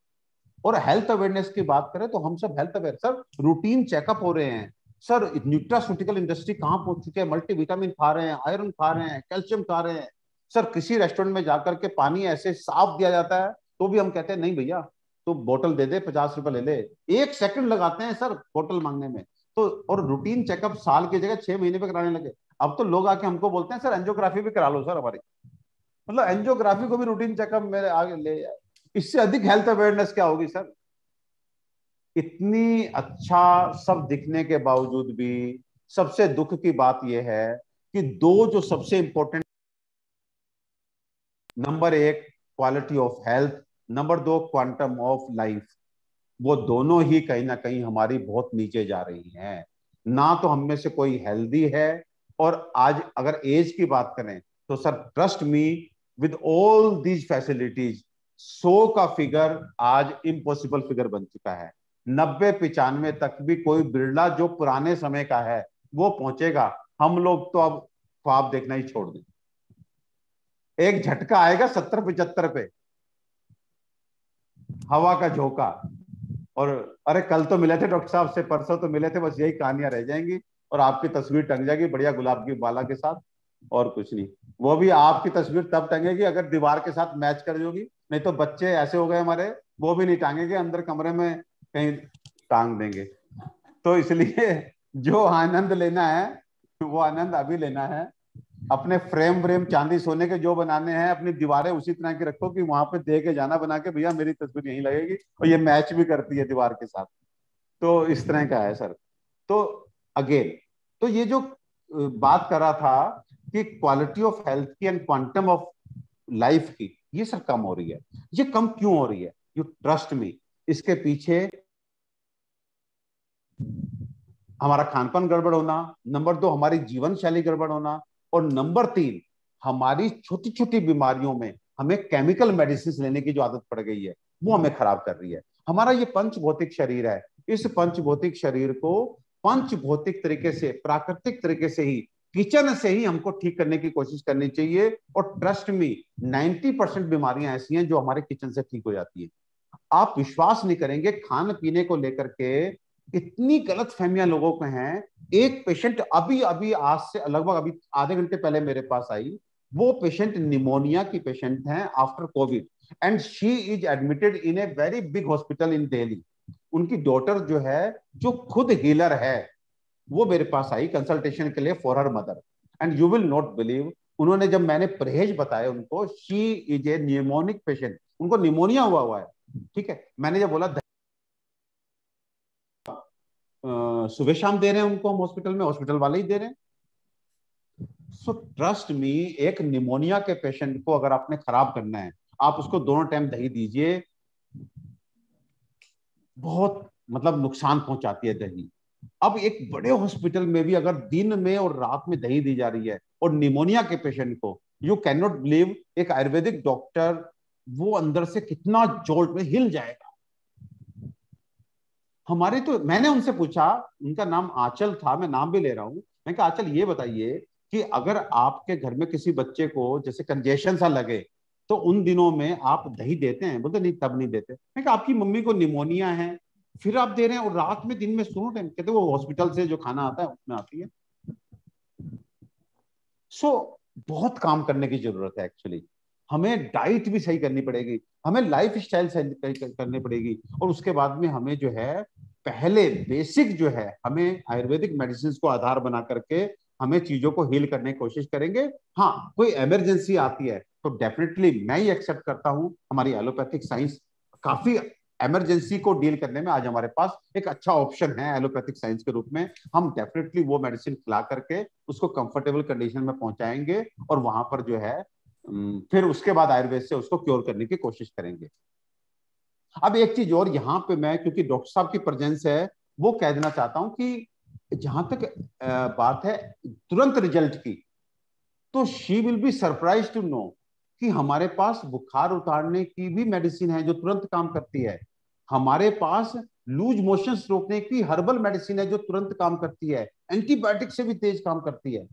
और हेल्थ अवेयरनेस की बात करें तो हम सब health aware sir, routine checkup हो रहे हैं सर। न्यूट्रास्यूटिकल इंडस्ट्री कहां पहुंच चुके हैं, मल्टीविटामिन खा रहे हैं, आयरन खा रहे हैं, कैल्शियम खा रहे हैं सर। किसी रेस्टोरेंट में जाकर के पानी ऐसे साफ दिया जाता है तो भी हम कहते हैं नहीं भैया तो बोतल दे दे, 50 रुपए ले ले। 1 सेकंड लगाते हैं सर बोतल मांगने में। तो और रूटीन चेकअप साल की जगह 6 महीने पे कराने लगे। अब तो लोग आके हमको बोलते हैं सर एंजियोग्राफी भी करा लो सर हमारी। मतलब एंजियोग्राफी को भी रूटीन चेकअप मेरे आगे ले जाए। इससे अधिक हेल्थ अवेयरनेस क्या होगी सर। इतनी अच्छा सब दिखने के बावजूद भी सबसे दुख की बात यह है कि 2 जो सबसे important, number 1 quality of health, number 2 quantum of life, वो दोनों ही कहीं ना कहीं हमारी बहुत नीचे जा रही हैं। ना तो हम में से कोई हेल्दी है, और आज अगर एज की बात करें तो sir trust me with all these facilities 100 का फिगर आज इम्पॉसिबल फिगर बन चुका है। 90-95 तक भी कोई बिरला जो पुराने समय का है वो पहुंचेगा। हम लोग तो अब ख्वाब देखना ही छोड़ दें। एक झटका आएगा 70-75 पे, हवा का झोंका। और अरे कल तो मिले थे डॉक्टर साहब से, परसों तो मिले थे, बस यही कहानियां रह जाएंगी और आपकी तस्वीर टंग जाएगी बढ़िया गुलाब की माला के साथ, और कुछ नहीं। वो भी आपकी तस्वीर तब टंगेगी अगर दीवार के साथ मैच कर जोगी, नहीं तो बच्चे ऐसे हो गए हमारे, वो भी नहीं टांगेंगे, अंदर कमरे में कहीं टांग देंगे। तो इसलिए जो आनंद लेना है वो आनंद अभी लेना है। अपने फ्रेम व्रेम चांदी सोने के जो बनाने हैं, अपनी दीवारें उसी तरह की रखो कि वहां पे दे के जाना बना के, भैया मेरी तस्वीर यहीं लगेगी और ये मैच भी करती है दीवार के साथ। तो इस तरह का है सर। तो अगेन, तो ये जो बात कर रहा था कि क्वालिटी ऑफ हेल्थ की एंड क्वांटम ऑफ लाइफ की, ये सर कम हो रही है। ये कम क्यों हो रही है? यू ट्रस्ट मी, इसके पीछे हमारा खानपान गड़बड़ होना, नंबर 2 हमारी जीवन शैली गड़बड़ होना, और नंबर 3 हमारी छोटी छोटी बीमारियों में हमें केमिकल मेडिसिन लेने की जो आदत पड़ गई है वो हमें खराब कर रही है। हमारा ये पंच भौतिक शरीर है, इस पंच भौतिक शरीर को पंच भौतिक तरीके से, प्राकृतिक तरीके से ही, किचन से ही हमको ठीक करने की कोशिश करनी चाहिए। और ट्रस्ट मी, 90% बीमारियां ऐसी हैं जो हमारे किचन से ठीक हो जाती है। आप विश्वास नहीं करेंगे, खान पीने को लेकर के इतनी गलत फहमियां लोगों को हैं। एक पेशेंट अभी अभी आज से लगभग अभी आधे घंटे पहले मेरे पास आई। वो पेशेंट निमोनिया की पेशेंट हैं after Covid, and she is admitted in a very big hospital in Delhi. उनकी डॉटर जो है, जो खुद हीलर है, वो मेरे पास आई कंसल्टेशन के लिए for her mother. And you will not believe, उन्होंने जब मैंने परहेज बताया उनको, she is a mnemonic patient, उनको निमोनिया हुआ है, ठीक है, मैंने जब बोला सुबह शाम दे रहे हैं उनको हम हॉस्पिटल में, हॉस्पिटल वाले ही दे रहे हैं। सो ट्रस्ट मी, एक निमोनिया के पेशेंट को अगर आपने खराब करना है, आप उसको दोनों टाइम दही दीजिए, बहुत मतलब नुकसान पहुंचाती है दही। अब एक बड़े हॉस्पिटल में भी अगर दिन में और रात में दही दी जा रही है और निमोनिया के पेशेंट को, यू कैन नॉट बिलीव, एक आयुर्वेदिक डॉक्टर वो अंदर से कितना जोल्ट में हिल जाएगा। हमारे तो, मैंने उनसे पूछा, उनका नाम आंचल था, मैं नाम भी ले रहा हूं, मैं कहा आंचल ये बताइए कि अगर आपके घर में किसी बच्चे को जैसे कंजेशन सा लगे तो उन दिनों में आप दही देते हैं? बोलते नहीं, तब नहीं देते। मैं कहा आपकी मम्मी को निमोनिया है, फिर आप दे रहे हैं, और रात में दिन में दोनों टाइम? कहते वो हॉस्पिटल से जो खाना आता है उसमें आती है। सो बहुत काम करने की जरूरत है एक्चुअली। हमें डाइट भी सही करनी पड़ेगी, हमें लाइफ स्टाइल सही करनी पड़ेगी, और उसके बाद में हमें जो है पहले बेसिक जो है, हमें आयुर्वेदिक मेडिसिन को आधार बना करके हमें चीजों को हील करने की कोशिश करेंगे। हाँ, कोई इमरजेंसी आती है तो डेफिनेटली मैं ही एक्सेप्ट करता हूं, हमारी एलोपैथिक साइंस काफी इमरजेंसी को डील करने में आज हमारे पास एक अच्छा ऑप्शन है एलोपैथिक साइंस के रूप में। हम डेफिनेटली वो मेडिसिन खिला करके उसको कंफर्टेबल कंडीशन में पहुंचाएंगे, और वहां पर जो है फिर उसके बाद आयुर्वेद से उसको क्योर करने की कोशिश करेंगे। अब एक चीज और यहाँ पे मैं, क्योंकि डॉक्टर साहब की प्रेजेंस है, वो कह देना चाहता हूँ कि जहां तक बात है तुरंत रिजल्ट की, तो she will be surprise to know कि हमारे पास बुखार उतारने की भी मेडिसिन है जो तुरंत काम करती है। हमारे पास लूज मोशंस रोकने की हर्बल मेडिसिन है जो तुरंत काम करती है, एंटीबायोटिक से भी तेज काम करती है।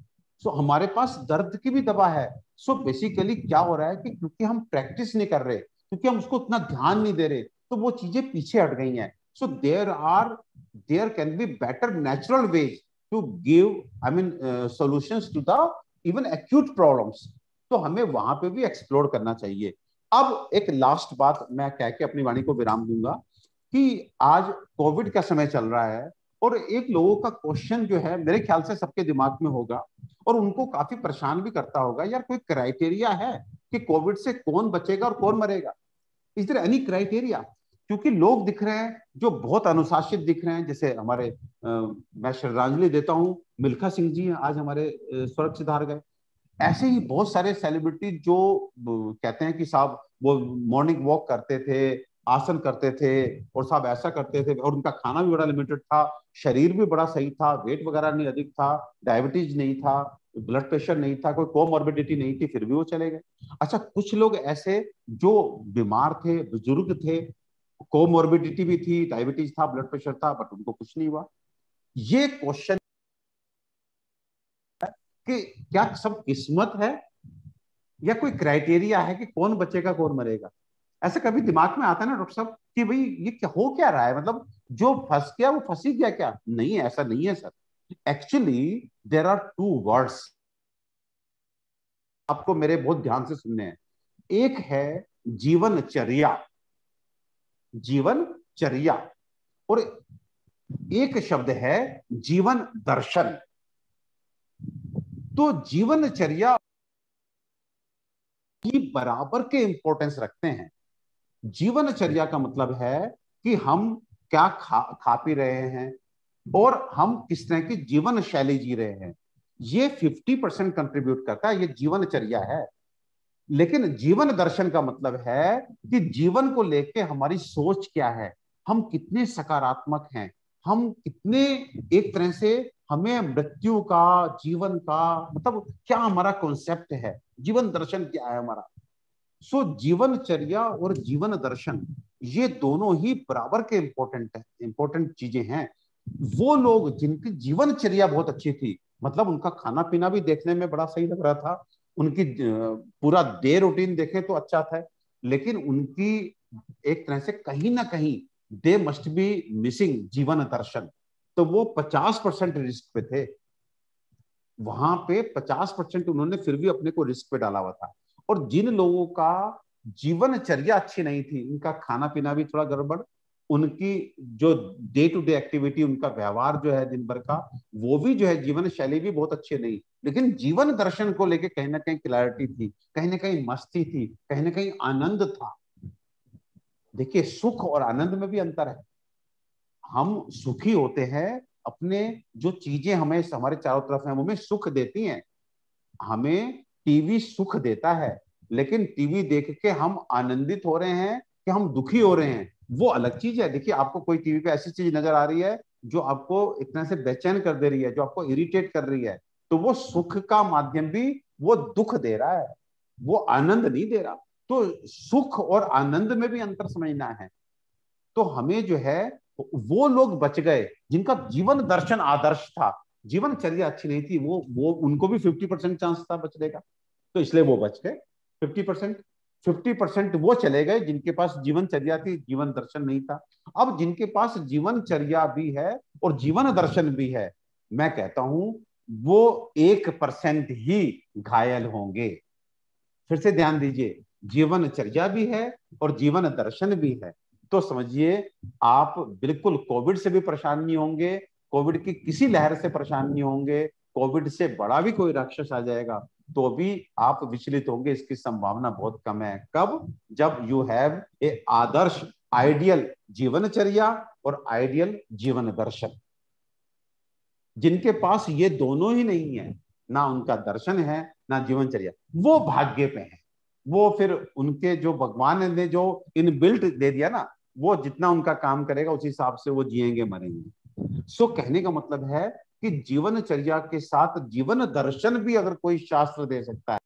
सो हमारे पास दर्द की भी दवा है। सो बेसिकली क्या हो रहा है कि क्योंकि हम प्रैक्टिस नहीं कर रहे, क्योंकि हम उसको उतना ध्यान नहीं दे रहे, तो वो चीजें पीछे हट गई हैं। So there can be better natural ways to give, I mean, solutions to the even acute problems. तो हमें वहां पे भी एक्सप्लोर करना चाहिए। अब एक लास्ट बात मैं कह के अपनी वाणी को विराम दूंगा कि आज कोविड का समय चल रहा है, और एक लोगों का क्वेश्चन जो है मेरे ख्याल से सबके दिमाग में होगा, और उनको काफी परेशान भी करता होगा, यार कोई क्राइटेरिया है कि कोविड से कौन बचेगा और कौन मरेगा? Is there any criteria? क्योंकि लोग दिख रहे हैं जो बहुत अनुशासित दिख रहे हैं, जैसे हमारे मैं श्रद्धांजलि देता हूं, मिल्खा सिंह जी आज हमारे स्वर्ग सिधार गए। ऐसे ही बहुत सारे सेलिब्रिटी जो कहते हैं कि साहब वो मॉर्निंग वॉक करते थे, आसन करते थे, और साहब ऐसा करते थे, और उनका खाना भी बड़ा लिमिटेड था, शरीर भी बड़ा सही था, वेट वगैरह नहीं अधिक था, डायबिटीज नहीं था, ब्लड प्रेशर नहीं था, कोई कोमॉर्बिडिटी नहीं थी, फिर भी वो चले गए। अच्छा, कुछ लोग ऐसे जो बीमार थे, बुजुर्ग थे, कोमॉर्बिडिटी भी थी, डायबिटीज था, ब्लड प्रेशर था, बट उनको कुछ नहीं हुआ। ये क्वेश्चन कि क्या सब किस्मत है या कोई क्राइटेरिया है कि कौन बचेगा कौन मरेगा? ऐसा कभी दिमाग में आता है ना डॉक्टर साहब कि भाई ये क्या हो क्या रहा है, मतलब जो फंस गया वो फंस ही गया क्या? नहीं, ऐसा नहीं है सर। Actually there are two words, आपको मेरे बहुत ध्यान से सुनने हैं। एक है जीवनचर्या, जीवनचर्या, और एक शब्द है जीवन दर्शन। तो जीवनचर्या की बराबर के इंपॉर्टेंस रखते हैं। जीवनचर्या का मतलब है कि हम क्या खा पी रहे हैं, और हम किस तरह की जीवन शैली जी रहे हैं, ये 50% कंट्रीब्यूट करता है, ये जीवनचर्या है। लेकिन जीवन दर्शन का मतलब है कि जीवन को लेके हमारी सोच क्या है, हम कितने सकारात्मक हैं, हम कितने एक तरह से, हमें मृत्यु का, जीवन का मतलब क्या हमारा कॉन्सेप्ट है, जीवन दर्शन क्या है हमारा। सो जीवनचर्या और जीवन दर्शन ये दोनों ही बराबर के इंपॉर्टेंट चीजें हैं। वो लोग जिनकी जीवनचर्या बहुत अच्छी थी, मतलब उनका खाना पीना भी देखने में बड़ा सही लग रहा था, उनकी पूरा डे रूटीन देखें तो अच्छा था, लेकिन उनकी एक तरह से कहीं ना कहीं दे मस्ट बी मिसिंग जीवन दर्शन। तो वो 50% रिस्क पे थे, वहां पे 50% उन्होंने फिर भी अपने को रिस्क पे डाला हुआ था। और जिन लोगों का जीवनचर्या अच्छी नहीं थी, उनका खाना पीना भी थोड़ा गड़बड़, उनकी जो डे टू डे एक्टिविटी, उनका व्यवहार जो है दिन भर का, वो भी जो है जीवन शैली भी बहुत अच्छी नहीं, लेकिन जीवन दर्शन को लेके कहीं ना कहीं क्लैरिटी थी, कहीं ना कहीं मस्ती थी, कहीं ना कहीं आनंद था। देखिए सुख और आनंद में भी अंतर है। हम सुखी होते हैं, अपने जो चीजें हमें हमारे चारों तरफ हैं वो हमें सुख देती हैं। हमें टीवी सुख देता है, लेकिन टीवी देख के हम आनंदित हो रहे हैं कि हम दुखी हो रहे हैं, वो अलग चीज है। देखिए आपको कोई टीवी पे ऐसी चीज नजर आ रही है जो आपको इतना से बेचैन कर दे रही है, जो आपको इरिटेट कर रही है, तो वो सुख का माध्यम भी वो दुख दे रहा है, वो आनंद नहीं दे रहा। तो सुख और आनंद में भी अंतर समझना है। तो हमें जो है, वो लोग बच गए जिनका जीवन दर्शन आदर्श था, जीवनचर्या अच्छी नहीं थी, वो उनको भी 50% चांस था बचने का, तो इसलिए वो बच गए। 50%, 50% वो चले गए जिनके पास जीवनचर्या थी, जीवन दर्शन नहीं था। अब जिनके पास जीवनचर्या भी है और जीवन दर्शन भी है, मैं कहता हूं वो 1% ही घायल होंगे। फिर से ध्यान दीजिए, जीवनचर्या भी है और जीवन दर्शन भी है, तो समझिए आप बिल्कुल कोविड से भी परेशान नहीं होंगे, कोविड की किसी लहर से परेशान नहीं होंगे, कोविड से बड़ा भी कोई राक्षस आ जाएगा तो भी आप विचलित होंगे, इसकी संभावना बहुत कम है। कब? जब you have a Adarsh, ideal जीवनचर्या और आइडियल जीवन दर्शन। जिनके पास ये दोनों ही नहीं है, ना उनका दर्शन है ना जीवनचर्या, वो भाग्य पे है। वो फिर उनके जो भगवान ने जो इनबिल्ट दे दिया ना, वो जितना उनका काम करेगा उसी हिसाब से वो जिएंगे मरेंगे। सो कहने का मतलब है कि जीवनचर्या के साथ जीवन दर्शन भी अगर कोई शास्त्र दे सकता है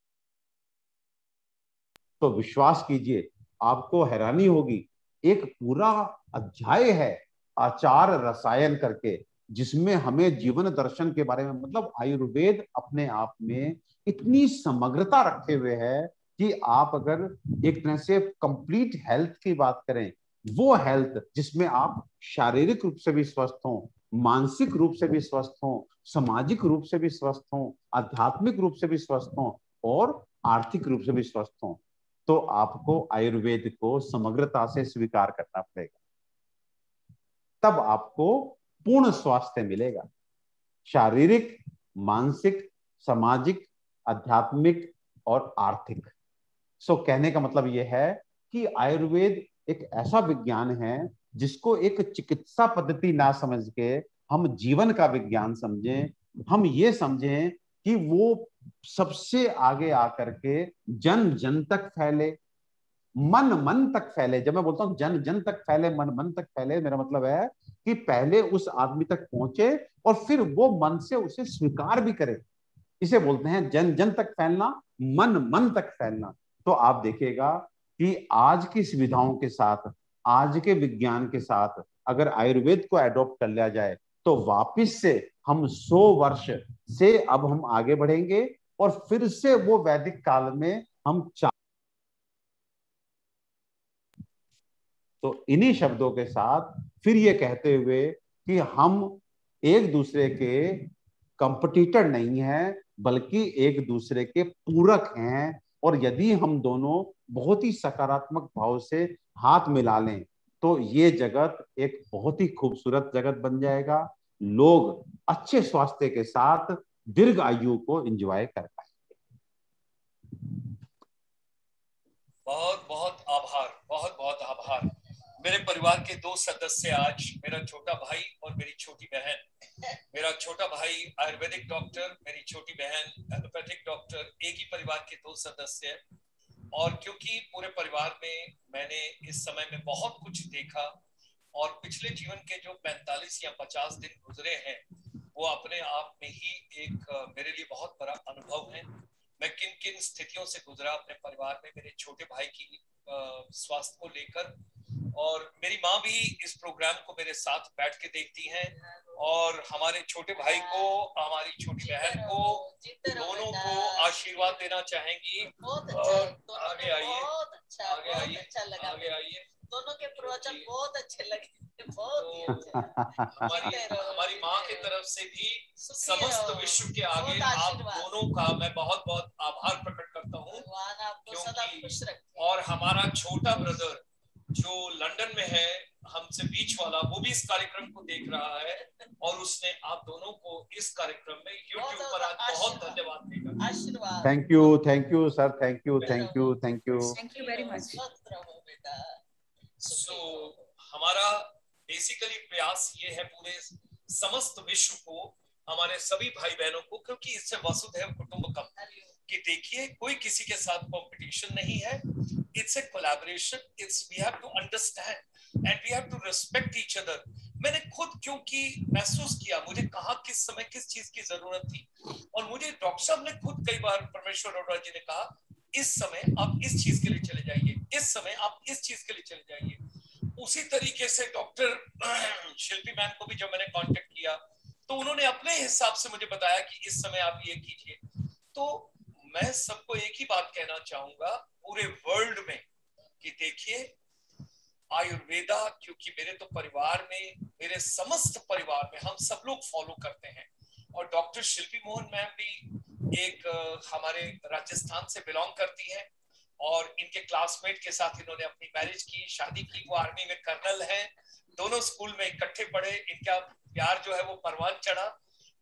तो विश्वास कीजिए आपको हैरानी होगी। एक पूरा अध्याय है आचार रसायन करके, जिसमें हमें जीवन दर्शन के बारे में, मतलब आयुर्वेद अपने आप में इतनी समग्रता रखे हुए है कि आप अगर एक तरह से कंप्लीट हेल्थ की बात करें, वो हेल्थ जिसमें आप शारीरिक रूप से भी स्वस्थ हो, मानसिक रूप से भी स्वस्थ हो, सामाजिक रूप से भी स्वस्थ हो, आध्यात्मिक रूप से भी स्वस्थ हो और आर्थिक रूप से भी स्वस्थ हो, तो आपको आयुर्वेद को समग्रता से स्वीकार करना पड़ेगा। तब आपको पूर्ण स्वास्थ्य मिलेगा, शारीरिक, मानसिक, सामाजिक, आध्यात्मिक और आर्थिक। सो कहने का मतलब यह है कि आयुर्वेद एक ऐसा विज्ञान है जिसको एक चिकित्सा पद्धति ना समझ के हम जीवन का विज्ञान समझें। हम ये समझें कि वो सबसे आगे आकर के जन जन तक फैले, मन मन तक फैले। जब मैं बोलता हूं जन जन तक फैले, मन मन तक फैले, मेरा मतलब है कि पहले उस आदमी तक पहुंचे और फिर वो मन से उसे स्वीकार भी करे। इसे बोलते हैं जन जन तक फैलना, मन मन तक फैलना। तो आप देखिएगा कि आज की सुविधाओं के साथ, आज के विज्ञान के साथ अगर आयुर्वेद को एडॉप्ट कर लिया जाए तो वापिस से हम 100 वर्ष से अब हम आगे बढ़ेंगे और फिर से वो वैदिक काल में हम। तो इन्हीं शब्दों के साथ फिर ये कहते हुए कि हम एक दूसरे के कंपटीटर नहीं हैं, बल्कि एक दूसरे के पूरक हैं, और यदि हम दोनों बहुत ही सकारात्मक भाव से हाथ मिला लें तो ये जगत एक बहुत ही खूबसूरत जगत बन जाएगा। लोग अच्छे स्वास्थ्य के साथ दीर्घ आयु को एंजॉय कर पाएंगे। बहुत बहुत आभार, बहुत बहुत आभार। मेरे परिवार के 2 सदस्य आज, मेरा छोटा भाई और मेरी छोटी बहन। मेरा छोटा भाई आयुर्वेदिक डॉक्टर, मेरी छोटी बहन एलोपैथिक डॉक्टर, एक ही परिवार के 2 सदस्य हैं। और क्योंकि पूरे परिवार में मैंने इस समय में बहुत कुछ देखा और पिछले जीवन के जो 45 या 50 दिन गुजरे हैं वो अपने आप में ही एक मेरे लिए बहुत बड़ा अनुभव है। मैं किन किन स्थितियों से गुजरा अपने परिवार में मेरे छोटे भाई की स्वास्थ्य को लेकर, और मेरी माँ भी इस प्रोग्राम को मेरे साथ बैठ के देखती हैं, और हमारे छोटे भाई को, हमारी छोटी बहन को, दोनों को आशीर्वाद देना चाहेंगी। और आगे आइए, आगे आइए, आगे आइए। दोनों के प्रवचन बहुत अच्छे लगे, बहुत हमारी माँ की तरफ से भी समस्त विश्व के आगे आप दोनों का मैं बहुत बहुत आभार प्रकट करता हूँ, क्योंकि और हमारा छोटा ब्रदर जो लंदन में है, हमसे बीच वाला, वो भी इस कार्यक्रम को देख रहा है और उसने आप दोनों को इस कार्यक्रम में YouTube पर आज बहुत धन्यवाद देगा। आशीर्वाद। Thank you sir, thank you, thank you, thank you, thank you very much. So हमारा बेसिकली प्रयास ये है पूरे समस्त विश्व को, हमारे सभी भाई बहनों को, क्योंकि इससे वसुधैव कुटुंबकम कि देखिए कोई किसी के साथ कंपटीशन नहीं है, it's a collaboration, it's we have to understand and we have to respect each other. मैंने खुद क्योंकि महसूस किया मुझे कहाँ किस समय किस चीज की जरूरत थी, और मुझे डॉक्टर साहब ने खुद कई बार, परमेश्वर अरोड़ा जी ने कहा इस समय आप इस चीज के लिए चले जाइए, इस समय आप इस चीज के लिए चले जाइए। उसी तरीके से डॉक्टर शिल्पी मैम को भी जब मैंने कांटेक्ट किया तो उन्होंने अपने हिसाब से मुझे बताया कि इस समय आप ये कीजिए। तो मैं सबको एक ही बात कहना चाहूंगा पूरे वर्ल्ड में कि देखिए आयुर्वेदा, क्योंकि मेरे तो परिवार में, मेरे समस्त परिवार में हम सब लोग फॉलो करते हैं, और डॉक्टर शिल्पी मोहन मैम भी एक हमारे राजस्थान से बिलोंग करती हैं, और इनके क्लासमेट के साथ इन्होंने अपनी मैरिज की, शादी की, वो आर्मी में कर्नल हैं, दोनों स्कूल में इकट्ठे पढ़े, इनका प्यार जो है वो परवान चढ़ा,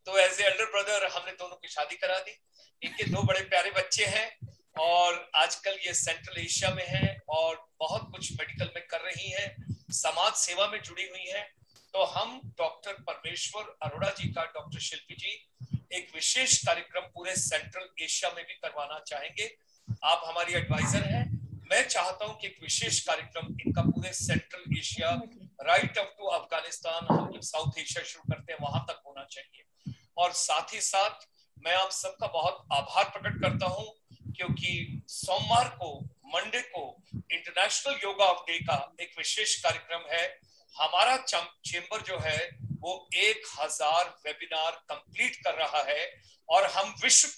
तो एज ए एल्डर ब्रदर हमने दोनों की शादी करा दी। इनके 2 बड़े प्यारे बच्चे हैं, और आजकल ये सेंट्रल एशिया में है और बहुत कुछ मेडिकल में कर रही हैं, समाज सेवा में जुड़ी हुई हैं। तो हम डॉक्टर परमेश्वर अरोड़ा जी का, डॉक्टर शिल्पी जी, एक विशेष कार्यक्रम पूरे सेंट्रल एशिया में भी करवाना चाहेंगे। आप हमारी एडवाइजर हैं, मैं चाहता हूं कि एक विशेष कार्यक्रम इनका पूरे Central Asia, right up to Afghanistan, हम जब साउथ एशिया शुरू करते हैं वहां तक होना चाहिए। और साथ ही साथ मैं आप सबका बहुत आभार प्रकट करता हूं, क्योंकि सोमवार को, मंडे को इंटरनेशनल योगा डे का एक विशेष कार्यक्रम है। हमारा चेंबर जो है वो 1000 वेबिनार कंप्लीट कर रहा है, और हम विश्व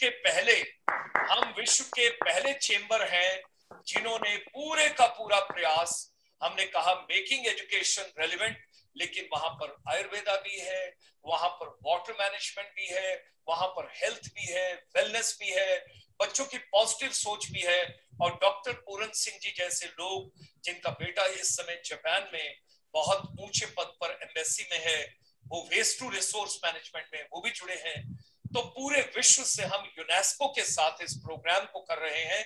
के पहले चेंबर हैं जिन्होंने पूरे का पूरा प्रयास, हमने कहा मेकिंग एजुकेशन रेलेवेंट, लेकिन वहां पर आयुर्वेदा भी है, वहां पर वाटर मैनेजमेंट भी है, वहां पर हेल्थ भी है, वेलनेस भी है, बच्चों की पॉजिटिव सोच भी है। और डॉक्टर पूरन सिंह जी जैसे लोग जिनका बेटा इस समय जापान में बहुत ऊंचे पद पर एम्बेसी में है, वो वेस्ट टू रिसोर्स मैनेजमेंट में वो भी जुड़े हैं। तो पूरे विश्व से हम यूनेस्को के साथ इस प्रोग्राम को कर रहे हैं।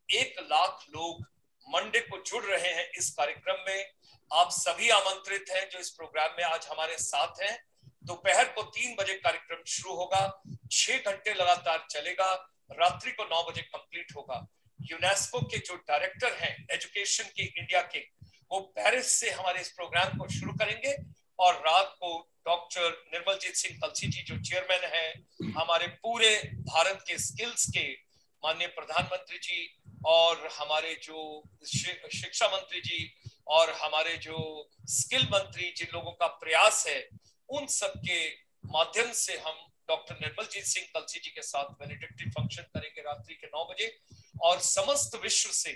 1 लाख लोग मंडे को जुड़ रहे हैं इस कार्यक्रम में। आप सभी आमंत्रित हैं जो इस प्रोग्राम में आज हमारे साथ हैं। दोपहर को 3 बजे कार्यक्रम शुरू होगा, 6 घंटे लगातार चलेगा, रात्रि को 9 बजे कंप्लीट होगा। यूनेस्को के जो डायरेक्टर हैं एजुकेशन के इंडिया के, वो पेरिस से हमारे इस प्रोग्राम को शुरू करेंगे, और रात को डॉक्टर निर्मलजीत सिंह कलसी जी जो चेयरमैन हैं, हमारे पूरे भारत के स्किल्स के माननीय प्रधानमंत्री जी, और हमारे जो शिक्षा मंत्री जी, और हमारे जो स्किल मंत्री, जिन लोगों का प्रयास है, उन सबके माध्यम से हम डॉक्टर निर्मलजीत सिंह कलसी जी के साथ वैलिडिक्टरी फंक्शन करेंगे रात्रि के 9 बजे। और समस्त विश्व से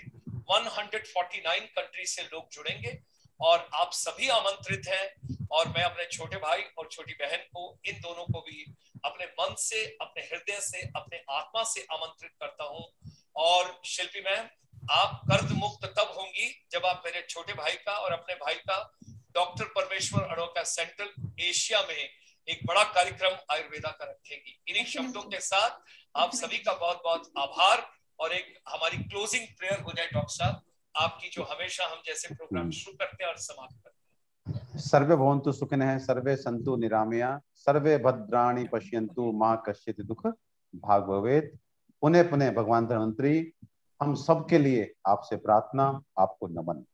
149 कंट्री से लोग जुड़ेंगे, और आप सभी आमंत्रित हैं। और मैं अपने छोटे भाई और छोटी बहन को, इन दोनों को भी अपने मन से, अपने हृदय से, अपने आत्मा से आमंत्रित करता हूं। और शिल्पी मैम, आप कर्ज मुक्त तब होंगी जब आप मेरे छोटे भाई का और अपने भाई का doctor Parmeshwar Arora central Asia में एक बड़ा कार्यक्रम आयुर्वेदा का रखेंगी। इन्हीं शब्दों के साथ आप सभी का बहुत बहुत आभार, और एक हमारी क्लोजिंग प्रेयर हो जाए डॉक्टर साहब आपकी, जो हमेशा हम जैसे प्रोग्राम शुरू करते हैं और समाप्त करते हैं। सर्वे भवन्तु सुखिनः, सर्वे सन्तु निरामया, सर्वे भद्राणि पश्यन्तु, मा कश्चित् दुःख भाग् भवेत्। पुनः पुनः भगवान धन्वंतरी, हम सबके लिए आपसे प्रार्थना, आपको नमन।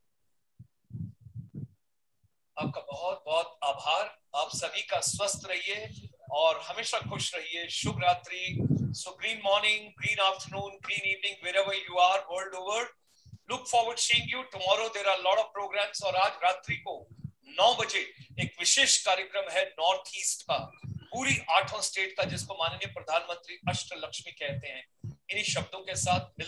आपका बहुत बहुत आभार। आप सभी का स्वस्थ रहिए और हमेशा खुश रहिए। शुभ रात्रि। So green morning, green afternoon, green evening, wherever you are world over. Look forward seeing you tomorrow. There are a lot of programs, और आज रात्रि को 9 बजे एक विशेष कार्यक्रम है नॉर्थ ईस्ट का, पूरी 8 स्टेट का, जिसको माननीय प्रधानमंत्री अष्टलक्ष्मी कहते हैं। इन्हीं शब्दों के साथ मिलते